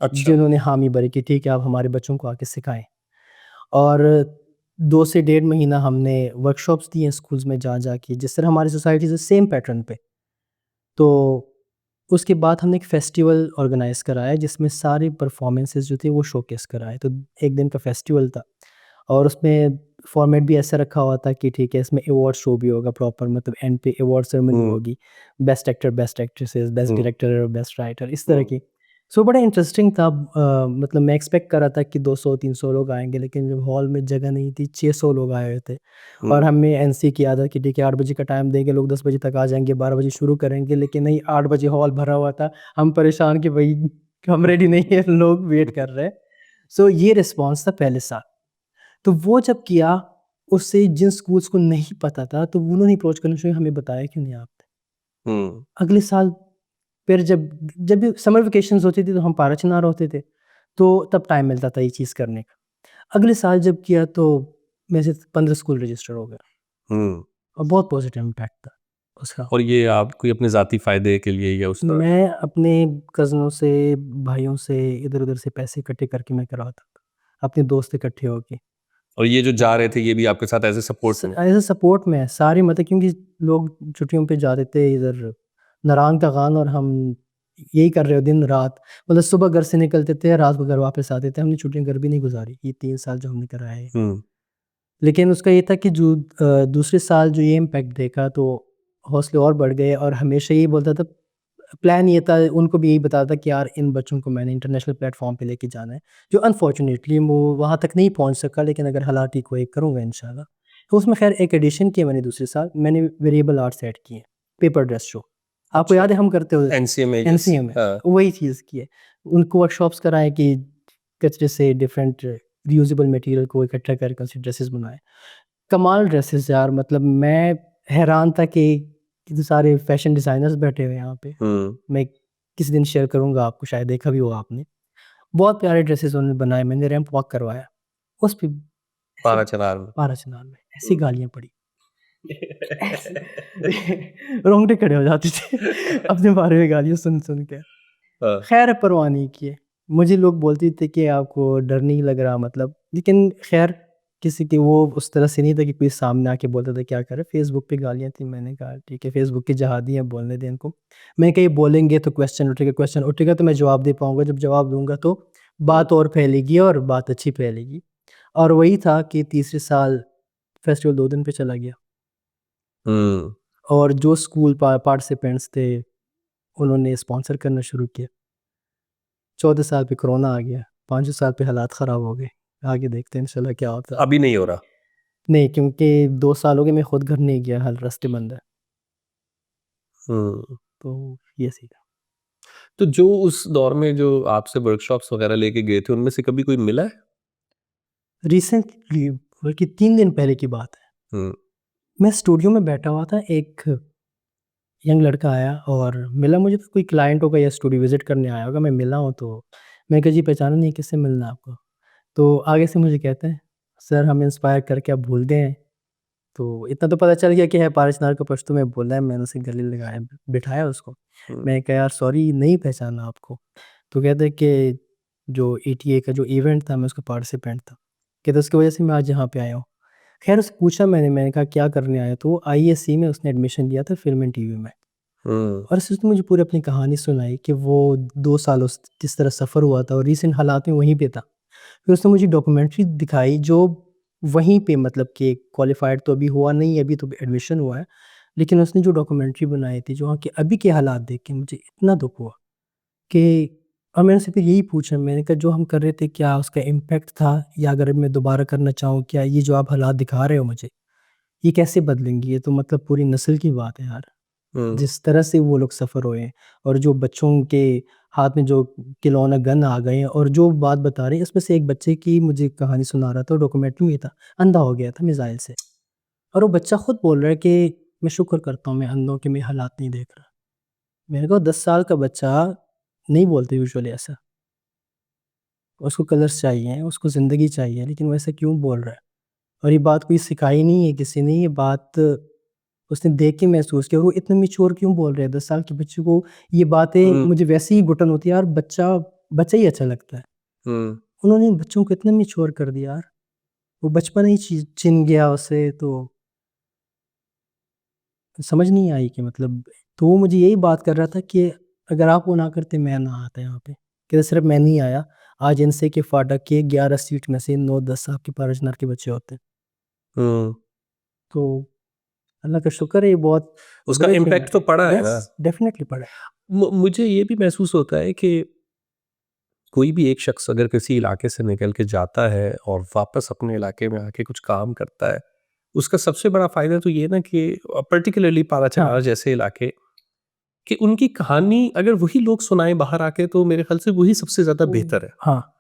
अच्छा। जिन्होंने हामी भरी कि ठीक है आप हमारे बच्चों को आके सिखाएँ। और 2 से डेढ़ महीना हमने वर्कशॉप्स दी हैं स्कूल्स में जा के, जिस तरह हमारी सोसाइटी से सेम पैटर्न पे। तो उसके बाद हमने एक फेस्टिवल ऑर्गेनाइज़ कराया, जिसमें सारे परफॉर्मेंसेस जो थे वो शोकेस कराए। तो 1 दिन का फेस्टिवल था, और उसमें फॉर्मेट भी ऐसा रखा हुआ था कि ठीक है इसमें अवार्ड शो भी होगा प्रॉपर, मतलब एंड पे अवार्ड सेरेमनी हम्म। होगी, best actor, best actresses, best hmm. Director और बेस्ट राइटर, इस तरह हम्म। की। सो बड़ा इंटरेस्टिंग था। मतलब मैं एक्सपेक्ट कर रहा था कि 200-300 लोग आएंगे, लेकिन जब हॉल में जगह नहीं थी, 600 लोग आए हुए थे। और हम्म। हमें एनसी की आदत कि ठीक है 8 बजे का टाइम देंगे, लोग 10 बजे तक आ जाएंगे, 12 बजे शुरू करेंगे, लेकिन नहीं, 8 बजे हॉल भरा हुआ था। हम परेशान कि भाई हम रेडी नहीं है, लोग वेट कर रहे हैं। सो ये रिस्पॉन्स था पहले साल। तो वो जब किया, उससे जिन स्कूल्स को नहीं पता था, तो उन्होंने अप्रोच करना शुरू, हमें बताया क्यों नहीं आपने? हम्म। अगले साल फिर जब जब भी समर वेकेशंस होती थी, तो हम पाराचनार होते थे, तो तब टाइम मिलता था ये चीज़ करने का। अगले साल जब किया तो मेरे से 15 स्कूल रजिस्टर हो गए, हम्म। और बहुत पॉजिटिव इम्पैक्ट था उसका। और ये आप कोई अपने ज़ाती फ़ायदे के लिए या उस तरह? मैं अपने कज़नों से, भाइयों से, इधर-उधर से पैसे इकट्ठे करके मैं करवाता था, अपने दोस्त इकट्ठे होके। और ये जो जा रहे थे ये भी आपके साथ एज़ ए सपोर्ट में? एज़ अ सपोर्ट में सारी, मतलब क्योंकि लोग छुट्टियों पे जाते थे इधर नारंग तगान, और हम यही कर रहे हो दिन रात। मतलब सुबह घर से निकलते थे, रात को घर वापस आते थे। हमने छुट्टियाँ घर भी नहीं गुजारी, ये 3 साल जो हमने कराया है। हम्म। लेकिन उसका ये था कि जो दूसरे साल जो ये इम्पैक्ट देखा तो हौसले और बढ़ गए, और हमेशा यही बोलता था, प्लान ये था, उनको भी यही बताता था कि यार इन बच्चों को मैंने इंटरनेशनल प्लेटफॉर्म पे लेके जाना है, जो अनफॉर्चुनेटली वो वहाँ तक नहीं पहुँच सका, लेकिन अगर हालात ठीक हुए करूँगा इंशाल्लाह। तो उसमें खैर एक एडिशन किया मैंने दूसरे साल, मैंने वेरिएबल आर्ट्स ऐड किए, पेपर ड्रेस शो, आपको याद है हम करते हुए एनसीए में एनसीए में, वही चीज़ की है। उनको वर्कशॉप्स कराएं कि कचरे से डिफरेंट रियूजेबल मटेरियल को इकट्ठा करके उससे ड्रेसेस बनाए। कमाल ड्रेसेस यार, मतलब मैं हैरान था कि कितने सारे फैशन डिज़ाइनर्स बैठे हुए हैं यहाँ पे। मैं किसी दिन शेयर करूँगा आपको, शायद देखा भी होगा आपने। बहुत प्यारे ड्रेसेस उन्होंने बनाए, मैंने रैंप वॉक करवाया। उस पे पाराचनार में पाराचनार में ऐसी गालियाँ पड़ी, रोंगटे खड़े हो जाते थे अपने बारे में गालियाँ सुन के। खैर परवाह नहीं किए। मुझे लोग बोलते थे कि आपको डर नहीं लग रहा, मतलब, लेकिन खैर किसी की वो उस तरह से नहीं था कि कोई सामने आके बोलता था क्या करे। फेसबुक पे गालियाँ थी, मैंने कहा ठीक है, फेसबुक के जहादी हैं, बोलने दें इनको। मैं कहीं बोलेंगे तो क्वेश्चन उठेगा तो मैं जवाब दे पाऊँगा, जब जवाब दूँगा तो बात और फैलेगी और बात अच्छी फैलेगी। और वही था कि तीसरे साल फेस्टिवल 2 दिन पे चला गया, और जो स्कूल पार्टिसिपेंट्स थे उन्होंने स्पॉन्सर करना शुरू किया। 14 साल पे कोरोना आ गया, 5 साल पे हालात ख़राब हो गए। आगे देखते हैं इंशाल्लाह क्या होता है। अभी नहीं हो रहा। नहीं, क्योंकि 2 साल हो गए मैं खुद घर नहीं गया, हल रास्ते बंद है। तो ये सीखा। तो जो उस दौर में जो आपसे वर्कशॉप्स वगैरह लेके गए थे, उनमें से कभी कोई मिला है? रिसेंटली, बल्कि 3 दिन पहले की बात है, मैं स्टूडियो में बैठा हुआ था, एक यंग लड़का आया और मिला मुझे, तो कोई क्लाइंट होगा या स्टूडियो विज़िट करने आया होगा, मैं मिला हूँ तो मैंने कहा जी पहचाना नहीं, किससे मिलना है आपको? तो आगे से मुझे कहते हैं, सर हम इंस्पायर करके आप भूल गए हैं। तो इतना तो पता चल गया कि है पारसनार का पश्तो में बोला है, मैंने उसे गले लगाया, बिठाया उसको। मैंने कहा यार सॉरी, नहीं पहचाना आपको। तो कहते हैं कि जो ईटीए का जो इवेंट था मैं उसका पार्टिसिपेंट था। कहते उसकी वजह से मैं आज यहाँ पे आया हूँ। खैर उससे पूछा मैंने कहा क्या करने आया? तो वो आईएससी में उसने एडमिशन लिया था, फिल्म एंड टीवी में। और उसने मुझे पूरी अपनी कहानी सुनाई कि वो 2 साल उस किस तरह सफ़र हुआ था और रीसेंट हालात में वहीं पे था। फिर उसने मुझे डॉक्यूमेंट्री दिखाई जो वहीं पे, मतलब कि क्वालिफ़ाइड तो अभी हुआ नहीं है, अभी तो एडमिशन हुआ है। लेकिन उसने जो डॉक्यूमेंट्री बनाई थी, जो वहाँ के अभी के हालात देख के मुझे इतना दुःख हुआ कि, और मैंने उससे फिर यही पूछा, मैंने कहा जो हम कर रहे थे क्या उसका इम्पैक्ट था, या अगर मैं दोबारा करना चाहूँ क्या ये जो आप हालात दिखा रहे हो मुझे, ये कैसे बदलेंगी? ये तो मतलब पूरी नस्ल की बात है यार। जिस तरह से वो लोग सफ़र हुए हैं, और जो बच्चों के हाथ में जो खिलौना गन आ गए हैं, और जो बात बता रहे हैं इसमें से एक बच्चे की मुझे कहानी सुना रहा था, डॉक्यूमेंट्री में ये था, अंधा हो गया था मिसाइल से, और वो बच्चा खुद बोल रहा है कि मैं शुक्र करता हूँ मैं अंधों के मैं हालात नहीं देख रहा। मैंने कहा 10 साल का बच्चा नहीं बोलते यूजुअली ऐसा, उसको कलर्स चाहिए, उसको ज़िंदगी चाहिए, लेकिन वो ऐसा क्यों बोल रहा है? और ये बात कोई सिखाई नहीं है किसी ने, ये बात उसने देख के महसूस किया, और वो इतना मैच्योर क्यों बोल रहे हैं 10 साल के बच्चे को ये बातें। मुझे वैसे ही घुटन होती है यार, बच्चा बच्चा ही अच्छा लगता है। उन्होंने बच्चों को इतना मैच्योर कर दिया यार, वो बचपन ही छिन गया उसे, तो समझ नहीं आई कि मतलब, तो वो मुझे यही बात कर रहा था कि अगर आप वो ना करते मैं ना आता यहाँ पे, कि सिर्फ मैं नहीं आया, आज इनसे के फाटक के 11 सीट में से 9-10 आपके पारजनार के बच्चे होते। तो अल्लाह का शुक्र है, ये बहुत उसका बुरे थे इम्पैक्ट तो पड़ा है ना। डेफिनेटली पड़ा है। मुझे ये भी महसूस होता है कि कोई भी एक शख्स अगर किसी इलाके से निकल के जाता है और वापस अपने इलाके में आके कुछ काम करता है, उसका सबसे बड़ा फ़ायदा तो ये ना कि पर्टिकुलरली पाराचनार हाँ, जैसे इलाके, कि उनकी कहानी अगर वही लोग सुनाएं बाहर आके, तो मेरे ख्याल से वही सबसे ज़्यादा बेहतर है। हाँ,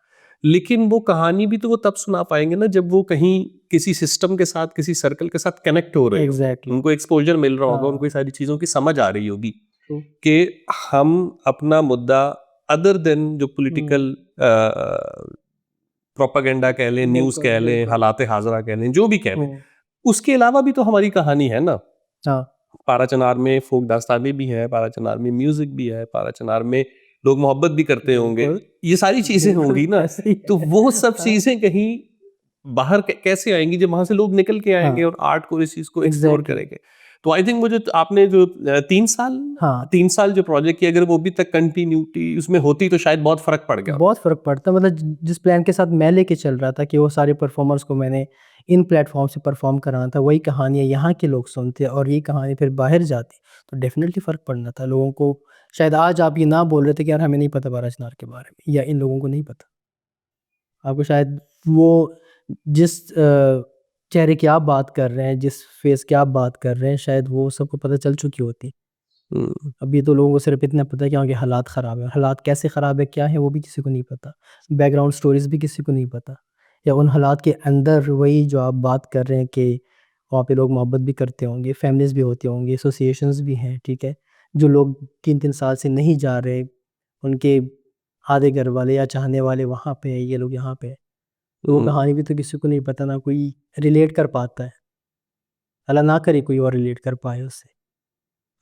लेकिन वो कहानी भी तो वो तब सुना पाएंगे ना जब वो कहीं किसी सिस्टम के साथ, किसी सर्कल के साथ कनेक्ट हो रहे हो, एग्ज़ैक्टली। उनको एक्सपोजर मिल रहा होगा, उनको ये हाँ, सारी चीज़ों की समझ आ रही होगी ट्रू। कि हम अपना मुद्दा, अदर देन जो हुँ, पॉलिटिकल प्रोपागेंडा कह लें, न्यूज़ बिल्कुल, कह लें, बिल्कुल। हालात हाज़िरा कह लें, जो भी कह लें, हुँ, उसके अलावा भी तो हमारी कहानी है ना। हाँ, पाराचनार में फ़ोक दास्तानें भी हैं, पाराचनार में म्यूज़िक भी है, पाराचनार में लोग मोहब्बत भी करते होंगे, बिल्कुल, ये सारी चीज़ें बिल्कुल होंगी ना। ऐसे ही तो है। वो सब हाँ, चीज़ें कहीं बाहर कैसे आएँगी जब वहाँ से लोग निकल के आएँगे हाँ, और आर्ट को, इस चीज़ को एक्सप्लोर एग्ज़ैक्टली। करेंगे। तो आई थिंक मुझे आपने जो 3 साल हाँ 3 साल जो प्रोजेक्ट किया, अगर वो अभी तक कंटिन्यूटी उसमें होती तो शायद बहुत फर्क पड़ गया। बहुत फ़र्क पड़ता, मतलब जिस प्लान के साथ मैं लेके चल रहा था कि वो सारे परफॉर्मर्स को मैंने इन प्लेटफॉर्म से परफॉर्म कराना था, वही कहानियाँ यहाँ के लोग सुनते और ये कहानी फिर बाहर जाती, तो डेफिनेटली फ़र्क पड़ना था लोगों को। शायद आज आप ये ना बोल रहे थे कि यार हमें नहीं पता बारह चिनार के बारे में, या इन लोगों को नहीं पता। आपको शायद वो जिस चेहरे की आप बात कर रहे हैं, जिस फेस की आप बात कर रहे हैं, शायद वो सबको पता चल चुकी होती। हम्म, अभी तो लोगों को सिर्फ इतना पता है कि वहाँ के हालात ख़राब हैं, हालात कैसे ख़राब है, क्या है, वो भी किसी को नहीं पता। बैकग्राउंड स्टोरीज़ भी किसी को नहीं पता, या उन हालात के अंदर वही जो आप बात कर रहे हैं कि वहाँ पे लोग मोहब्बत भी करते होंगे, फैमिलीज़ भी होती होंगी, एसोसिएशंस भी हैं, ठीक है? जो लोग 3-3 साल से नहीं जा रहे, उनके आधे घर वाले या चाहने वाले वहाँ पे हैं, ये लोग यहाँ पे हैं। तो वो हम्म, कहानी भी तो किसी को नहीं पता, ना कोई रिलेट कर पाता है। अल्लाह ना करे कोई और रिलेट कर पाए उससे।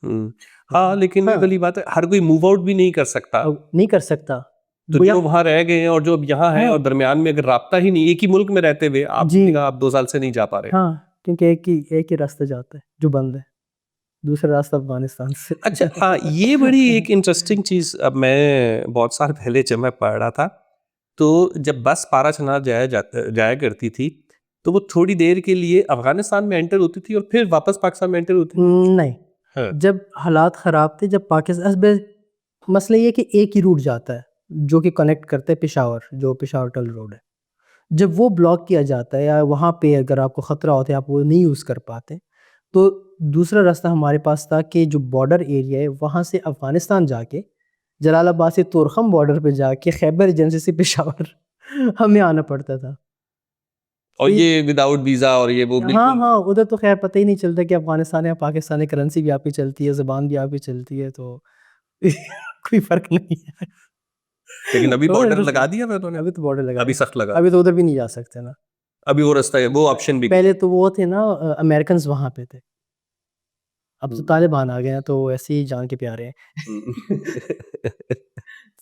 हम्म। हाँ, लेकिन ये हाँ, वाली बात है, हर कोई मूव आउट भी नहीं कर सकता। अब नहीं कर सकता। तो वो या जो वहां रह गए हैं और जो अब यहाँ है हाँ, और दरमियान में अगर राब्ता ही नहीं, एक ही मुल्क में रहते हुए जी। आपने कहा आप 2 साल से नहीं जा पा रहे। हाँ, क्योंकि एक ही रास्ता जाता है जो बंद है, दूसरा रास्ता अफ़गानिस्तान से। अच्छा, हाँ, ये बड़ी एक इंटरेस्टिंग चीज, अब मैं बहुत साल पहले जब मैं पढ़ रहा था, तो जब बस पारा चनार जाया करती थी, तो वो थोड़ी देर के लिए अफगानिस्तान में एंटर होती थी और फिर वापस पाकिस्तान में एंटर होती थी। नहीं, हाँ। जब हालात ख़राब थे, जब पाकिस्तान मसला ये है कि एक ही रूट जाता है, जो कि कनेक्ट करता है पेशावर, जो पेशावर टल रोड है। जब वो ब्लॉक किया जाता है या वहाँ पे अगर आपको ख़तरा होता है, आप वो नहीं यूज़ कर पाते, तो दूसरा रास्ता हमारे पास था कि जो बॉर्डर एरिया है, वहाँ से अफ़गानिस्तान जाके, जलालाबाद से तोरखम बॉर्डर पे जाके खैबर एजेंसी से पेशावर हमें आना पड़ता था। और तो ये ये विदाउट वीजा और ये वो हाँ, बिल्कुल। हाँ, उधर तो ख़ैर पता ही नहीं चलता कि अफ़गानिस्तान या पाकिस्तानी करेंसी भी आपकी चलती है, ज़ुबान भी आपकी चलती है, तो कोई फ़र्क नहीं है। लेकिन अभी तो बॉर्डर लगा इंटरेस्टिंग, दिया ना उन्होंने। अभी तो बॉर्डर लगा अभी दिया। सख्त लगा अभी दिया। तो उधर भी नहीं जा सकते ना। अभी वो रास्ता है, वो ऑप्शन भी नहीं पहले तो वो थे ना अमेरिकन्स वहाँ पे थे, अब है। तो तालिबान आ गए हैं, तो ऐसे ही जान के प्यारे हैं।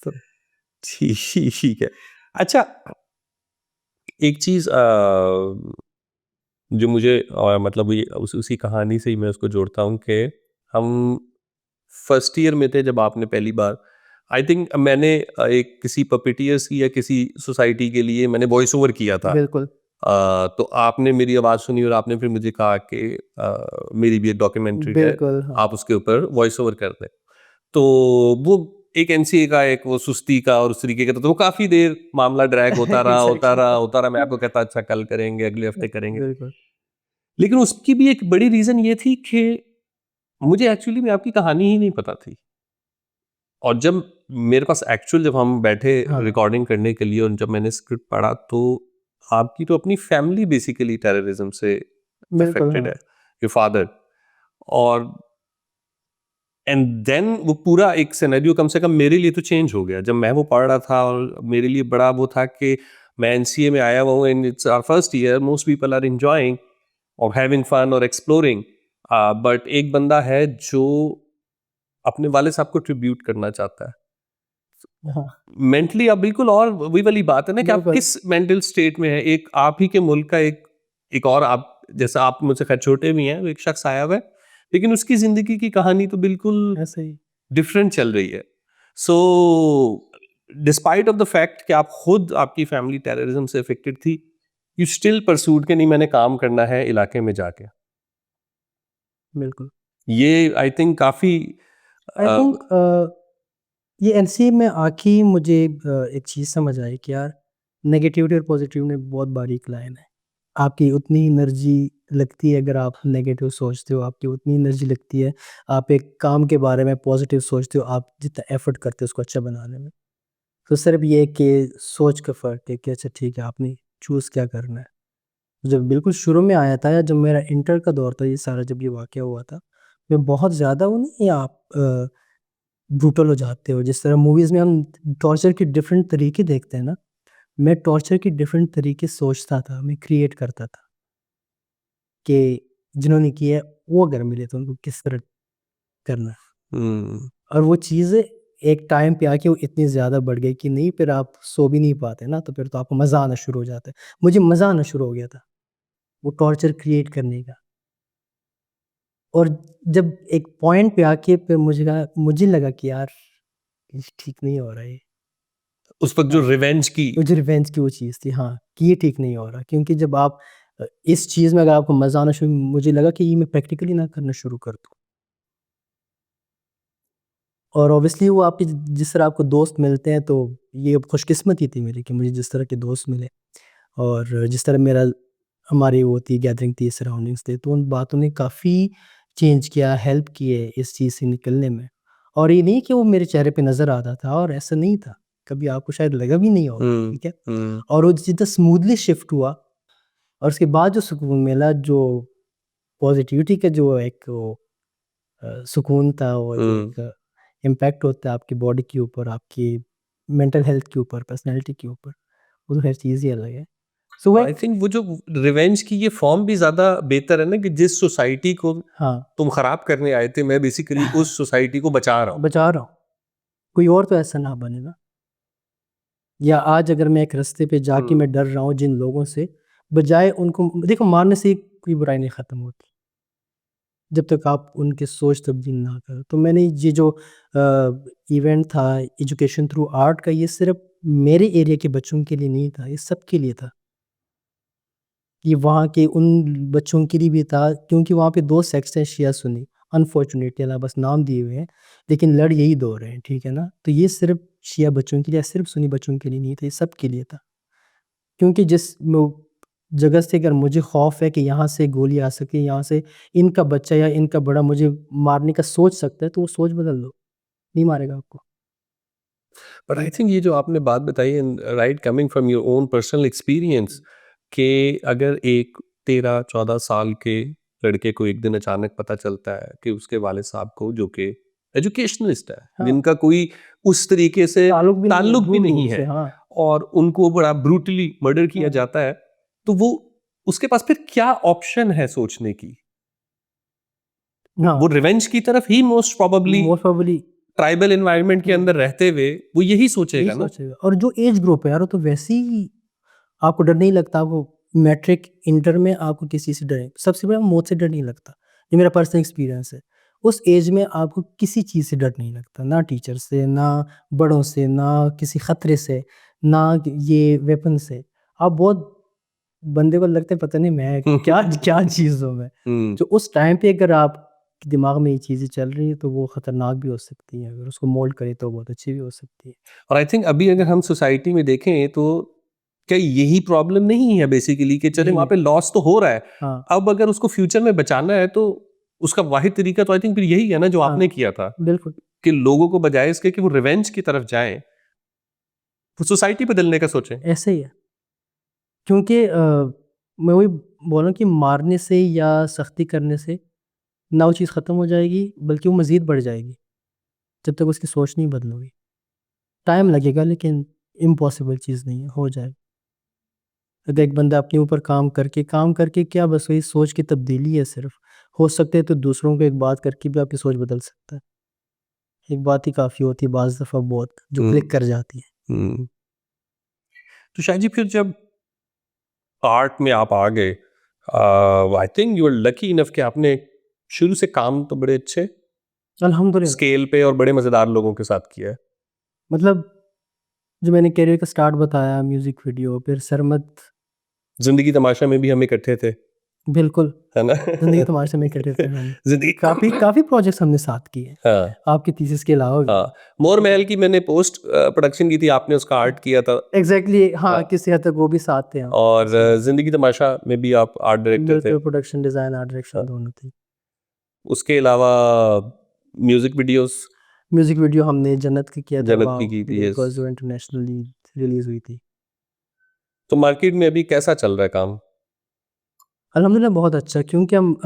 तो ठीक है। अच्छा, एक चीज जो मुझे मतलब ये उसी कहानी से ही मैं उसको जोड़ता हूँ कि हम फर्स्ट ईयर में थे जब आपने पहली बार, आई थिंक मैंने एक किसी पपिटियर्स की या किसी सोसाइटी के लिए मैंने वॉइस ओवर किया था। बिल्कुल, तो आपने मेरी आवाज़ सुनी और आपने फिर मुझे कहा कि मेरी भी एक डॉक्यूमेंट्री है, बिल्कुल, हाँ। आप उसके ऊपर वॉइस ओवर कर दें। तो वो एक एनसीए का एक वो सुस्ती का और उस तरीके का था, तो वो काफ़ी देर मामला ड्रैग होता रहा, होता एग्ज़ैक्टली। रहा, होता रहा। मैं आपको कहता अच्छा कल करेंगे, अगले हफ्ते करेंगे। बिल्कुल, लेकिन उसकी भी एक बड़ी रीज़न ये थी कि मुझे एक्चुअली में आपकी कहानी ही नहीं पता थी। और जब मेरे पास एक्चुअल जब हम बैठे हाँ, रिकॉर्डिंग करने के लिए और जब मैंने स्क्रिप्ट पढ़ा, तो आपकी तो अपनी फैमिली बेसिकली टेररिज्म से बिल्कुल, अफेक्टेड है, हाँ। Your father. और एंड देन वो पूरा एक सिनेरियो कम से कम मेरे लिए तो चेंज हो गया जब मैं वो पढ़ रहा था। और मेरे लिए बड़ा वो था कि मैं एनसीए में आया हुआ हूँ and it's our first year, most people are enjoying और हैविंग फन और एक्सप्लोरिंग, बट एक बंदा है जो अपने वाले साहब को ट्रिब्यूट करना चाहता है हाँ, मेंटली। आप बिल्कुल, और वही वाली बात है ना कि आप बिल्कुल, किस मेंटल स्टेट में है। एक आप ही के मुल्क का एक एक और आप जैसा आप मुझसे खैर छोटे भी हैं, एक शख्स आया हुआ है, लेकिन उसकी जिंदगी की कहानी तो बिल्कुल ऐसे ही। डिफरेंट चल रही है। So despite of the fact कि आप खुद आपकी फैमिली टेररिज्म से अफेक्टेड थी, यू स्टिल परसूड के नहीं मैंने काम करना है इलाके में जाके। बिल्कुल। ये आई थिंक काफी आई थिंक ये एनसीए में आके ही मुझे एक चीज़ समझ आई कि यार नेगेटिविटी और पॉजिटिव में बहुत बारीक लाइन है। आपकी उतनी ही एनर्जी लगती है अगर आप नेगेटिव सोचते हो, आपकी उतनी एनर्जी लगती है आप एक काम के बारे में पॉजिटिव सोचते हो, आप जितना एफर्ट करते हो उसको अच्छा बनाने में। तो सिर्फ ये है कि सोच का फ़र्क है कि अच्छा ठीक है आपने चूज़ क्या करना है। जब बिल्कुल शुरू में आया था या जब मेरा इंटर का दौर था, ये सारा जब ये वाक़या हुआ था, मैं बहुत ज़्यादा वो नहीं आप ब्रूटल हो जाते हो, जिस तरह मूवीज़ में हम टॉर्चर के डिफरेंट तरीके देखते हैं ना, मैं टॉर्चर के डिफरेंट तरीके सोचता था, मैं क्रिएट करता था कि जिन्होंने किया है, वो अगर मिले तो उनको किस तरह करना है। हम्म। और वो चीज़ें एक टाइम पे आके वो इतनी ज़्यादा बढ़ गई कि नहीं फिर आप सो भी नहीं पाते ना, तो फिर तो आपको मज़ा आना शुरू हो जाता है। मुझे मज़ा आना शुरू हो गया था, वो टॉर्चर क्रिएट करने का। और जब एक पॉइंट पे आके फिर मुझे लगा कि यार ये ठीक नहीं हो रहा है। उस वक्त जो रिवेंज की वो जो रिवेंज की वो चीज़ थी, हाँ, कि ये ठीक नहीं हो रहा, क्योंकि जब आप इस चीज़ में अगर आपको मज़ा आना शुरू, मुझे लगा कि ये मैं प्रैक्टिकली ना करना शुरू कर दूँ। और ऑब्वियसली वो आपके जिस तरह आपको दोस्त मिलते हैं, तो ये खुशकिस्मती थी मेरी कि मुझे जिस तरह के दोस्त मिले, और जिस तरह हमारी वो थी गैदरिंग थी, सराउंडिंग्स थे, तो उन बातों ने काफ़ी चेंज किया, हेल्प किए इस चीज़ से निकलने में। और ये नहीं कि वो मेरे चेहरे पे नज़र आता था, और ऐसा नहीं था, कभी आपको शायद लगा भी नहीं होगा, हम्म ठीक है? हम्म और वो जितना स्मूथली शिफ्ट हुआ, और उसके बाद जो सुकून मिला, जो पॉजिटिविटी का जो एक वो सुकून था, वो जो हम्म एक इम्पैक्ट होता है आपकी बॉडी के ऊपर, आपकी मेंटल हेल्थ के ऊपर, पर्सनैलिटी के ऊपर, वो तो हर चीज़ ही अलग है। सो वो आई एक, थिंक वो जो रिवेंज की ये फॉर्म भी ज्यादा बेहतर है ना, कि जिस सोसाइटी को हाँ, तुम खराब करने आए थे, मैं बेसिकली उस सोसाइटी को बचा रहा हूँ। बचा रहा हूँ, कोई और तो ऐसा ना बने ना। या आज अगर मैं एक रास्ते पे जाके हम्म मैं डर रहा हूँ जिन लोगों से, बजाय उनको देखो मारने से कोई बुराई नहीं ख़त्म होती, जब तक आप उनकी सोच तब्दील ना करो। तो मैंने ये जो इवेंट था एजुकेशन थ्रू आर्ट का, ये सिर्फ़ मेरे एरिया के बच्चों के लिए नहीं था, ये सबके लिए था। ये वहाँ के उन बच्चों के लिए भी था, क्योंकि वहाँ पे 2 सेक्ट्स हैं, शिया सुन्नी। अनफॉर्चुनेटली अल्लाह बस नाम दिए हुए हैं, लेकिन लड़ यही 2 रहे हैं, ठीक है ना? तो ये सिर्फ़ शिया बच्चों के लिए, सिर्फ़ सुन्नी बच्चों के लिए नहीं था, ये सबके लिए था। क्योंकि जिस जगह से अगर मुझे खौफ है कि यहाँ से गोली आ सके, यहाँ से इनका बच्चा या इनका बड़ा मुझे मारने का सोच सकता है, तो वो सोच बदल लो, नहीं मारेगा आपको। बट आई थिंक ये जो आपने बात बताई, right, coming from your own personal experience, कि अगर एक 13-14 साल के लड़के को एक दिन अचानक पता चलता है कि उसके वालिद साहब को, जो कि एजुकेशनलिस्ट है, हाँ, जिनका कोई उस तरीके से ताल्लुक भी दूर-दूर नहीं से, है, हाँ। और उनको बड़ा ब्रूटली मर्डर किया हुँ, जाता है, तो वो उसके पास फिर क्या ऑप्शन है सोचने की? हाँ, वो रिवेंज की तरफ ही most probably, most probably tribal environment के हुँ, अंदर रहते हुए वो यही यही सोचेगा ना। सोचेगा। और जो एज ग्रुप है यार, वो तो वैसे ही आपको डर नहीं लगता, आपको मैट्रिक, इंटर में आपको किसी से डर, सबसे बड़ा मौत से डर नहीं लगता। ये मेरा पर्सनल एक्सपीरियंस है। उस एज में आपको किसी चीज़ से डर नहीं लगता, ना टीचर से, ना बड़ों से, ना किसी खतरे से, ना ये वेपन से। आप बहुत बंदे को लगता है पता नहीं मैं क्या क्या चीज़ हूँ मैं। हम्म तो उस टाइम पे अगर आपके दिमाग में ये चीज़ें चल रही हैं, तो वो खतरनाक भी हो सकती हैं, अगर उसको मोल्ड करें तो बहुत अच्छी भी हो सकती है। और आई थिंक अभी अगर हम सोसाइटी में देखें, तो क्या यही प्रॉब्लम नहीं है बेसिकली, कि चले यही वहां है। पे लॉस तो हो रहा है, हाँ, अब अगर उसको फ्यूचर में बचाना है, तो उसका वाहिद तरीका तो आई थिंक फिर यही है ना, जो हाँ, आपने किया था, बिल्कुल, कि लोगों को बजाय इसके कि वो रिवेंज की तरफ जाएं, वो सोसाइटी बदलने का सोचें। ऐसे ही है। क्योंकि मैं वही बोल रहा हूँ कि मारने से या सख्ती करने से ना वो चीज़ ख़त्म हो जाएगी, बल्कि वो मज़ीद बढ़ जाएगी, जब तक उसकी सोच नहीं बदलोगी। टाइम लगेगा, लेकिन इम्पॉसिबल चीज़ नहीं है, हो जाएगा। अगर एक बंदा अपने ऊपर काम करके क्या बस वही सोच की तब्दीली है सिर्फ़, हो सकता है तो दूसरों को एक बात करके भी आपकी सोच बदल सकता है। एक बात ही काफ़ी होती है बाज़ दफ़ा बहुत, जो हम्म क्लिक कर जाती है। हम्म तो शायद जी, फिर जब आर्ट में आप आ गए, I think you are lucky enough कि आपने शुरू से काम तो बड़े अच्छे अल्हम्दुलिल्लाह। स्केल पे और बड़े मजेदार लोगों के साथ किया है। मतलब जो मैंने करियर का स्टार्ट बताया, म्यूज़िक वीडियो, फिर सरमद, जिंदगी तमाशा में भी हम इकट्ठे थे, बिल्कुल। है ना? ज़िंदगी तमाशा में इकट्ठे थे हम। जिंदगी काफ़ी काफ़ी प्रोजेक्ट्स हमने साथ किए हैं, हाँ आपकी थीसिस के अलावा भी। हाँ, मोर महल की मैंने पोस्ट प्रोडक्शन की थी, आपने उसका आर्ट किया था। एग्ज़ैक्टली, हाँ, हाँ, किसी हद तक वो भी साथ थे हम। और जिंदगी तमाशा में भी आप आर्ट डायरेक्टर थे। मिलकर प्रोडक्शन, डिज़ाइन, आर्ट हाँ, डायरेक्शन दोनों थी। उसके अलावा म्यूजिक वीडियोस, म्यूज़िक वीडियो हमने जन्नत की किया था, जन्नत वाओ! भी की थी, यस। बिकॉज़ वो इंटरनेशनली रिलीज़ हुई थी। तो मार्केट में अभी कैसा चल रहा है काम? अल्हम्दुलिल्लाह बहुत अच्छा, क्योंकि हम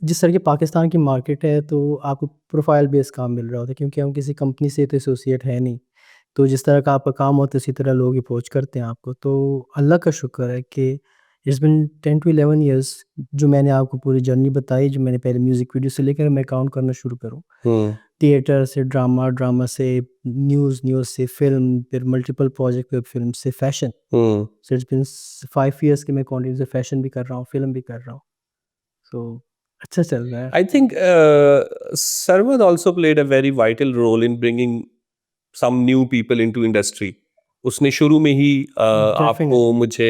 जिस तरह की पाकिस्तान की मार्केट है, तो आपको प्रोफ़ाइल बेस्ड काम मिल रहा होता है, क्योंकि हम किसी कंपनी से तो एसोसिएट है नहीं। तो जिस तरह का आपका काम होता है, उसी तरह लोग अप्रोच करते हैं आपको। तो अल्लाह का शुक्र है कि इट्स बीन 10 टू 11 इयर्स, जो मैंने आपको पूरी जर्नी बताई, जो मैंने पहले म्यूज़िक वीडियो से लेकर मैं काउंट करना शुरू करूँ। हम्म थिएटर से ड्रामा, ड्रामा से न्यूज़, न्यूज़ से फ़िल्म, फिर मल्टीपल प्रोजेक्ट, वेब फ़िल्म से fashion. Hmm so it's been 5 years कि मैं कंटिन्यूअसली फ़ैशन भी कर रहा हूँ, फ़िल्म भी कर रहा हूँ। सो अच्छा चल रहा है। I think Sarvad also played a very vital role in bringing some new people into industry. उसने शुरू में ही आपको, Definitely. मुझे,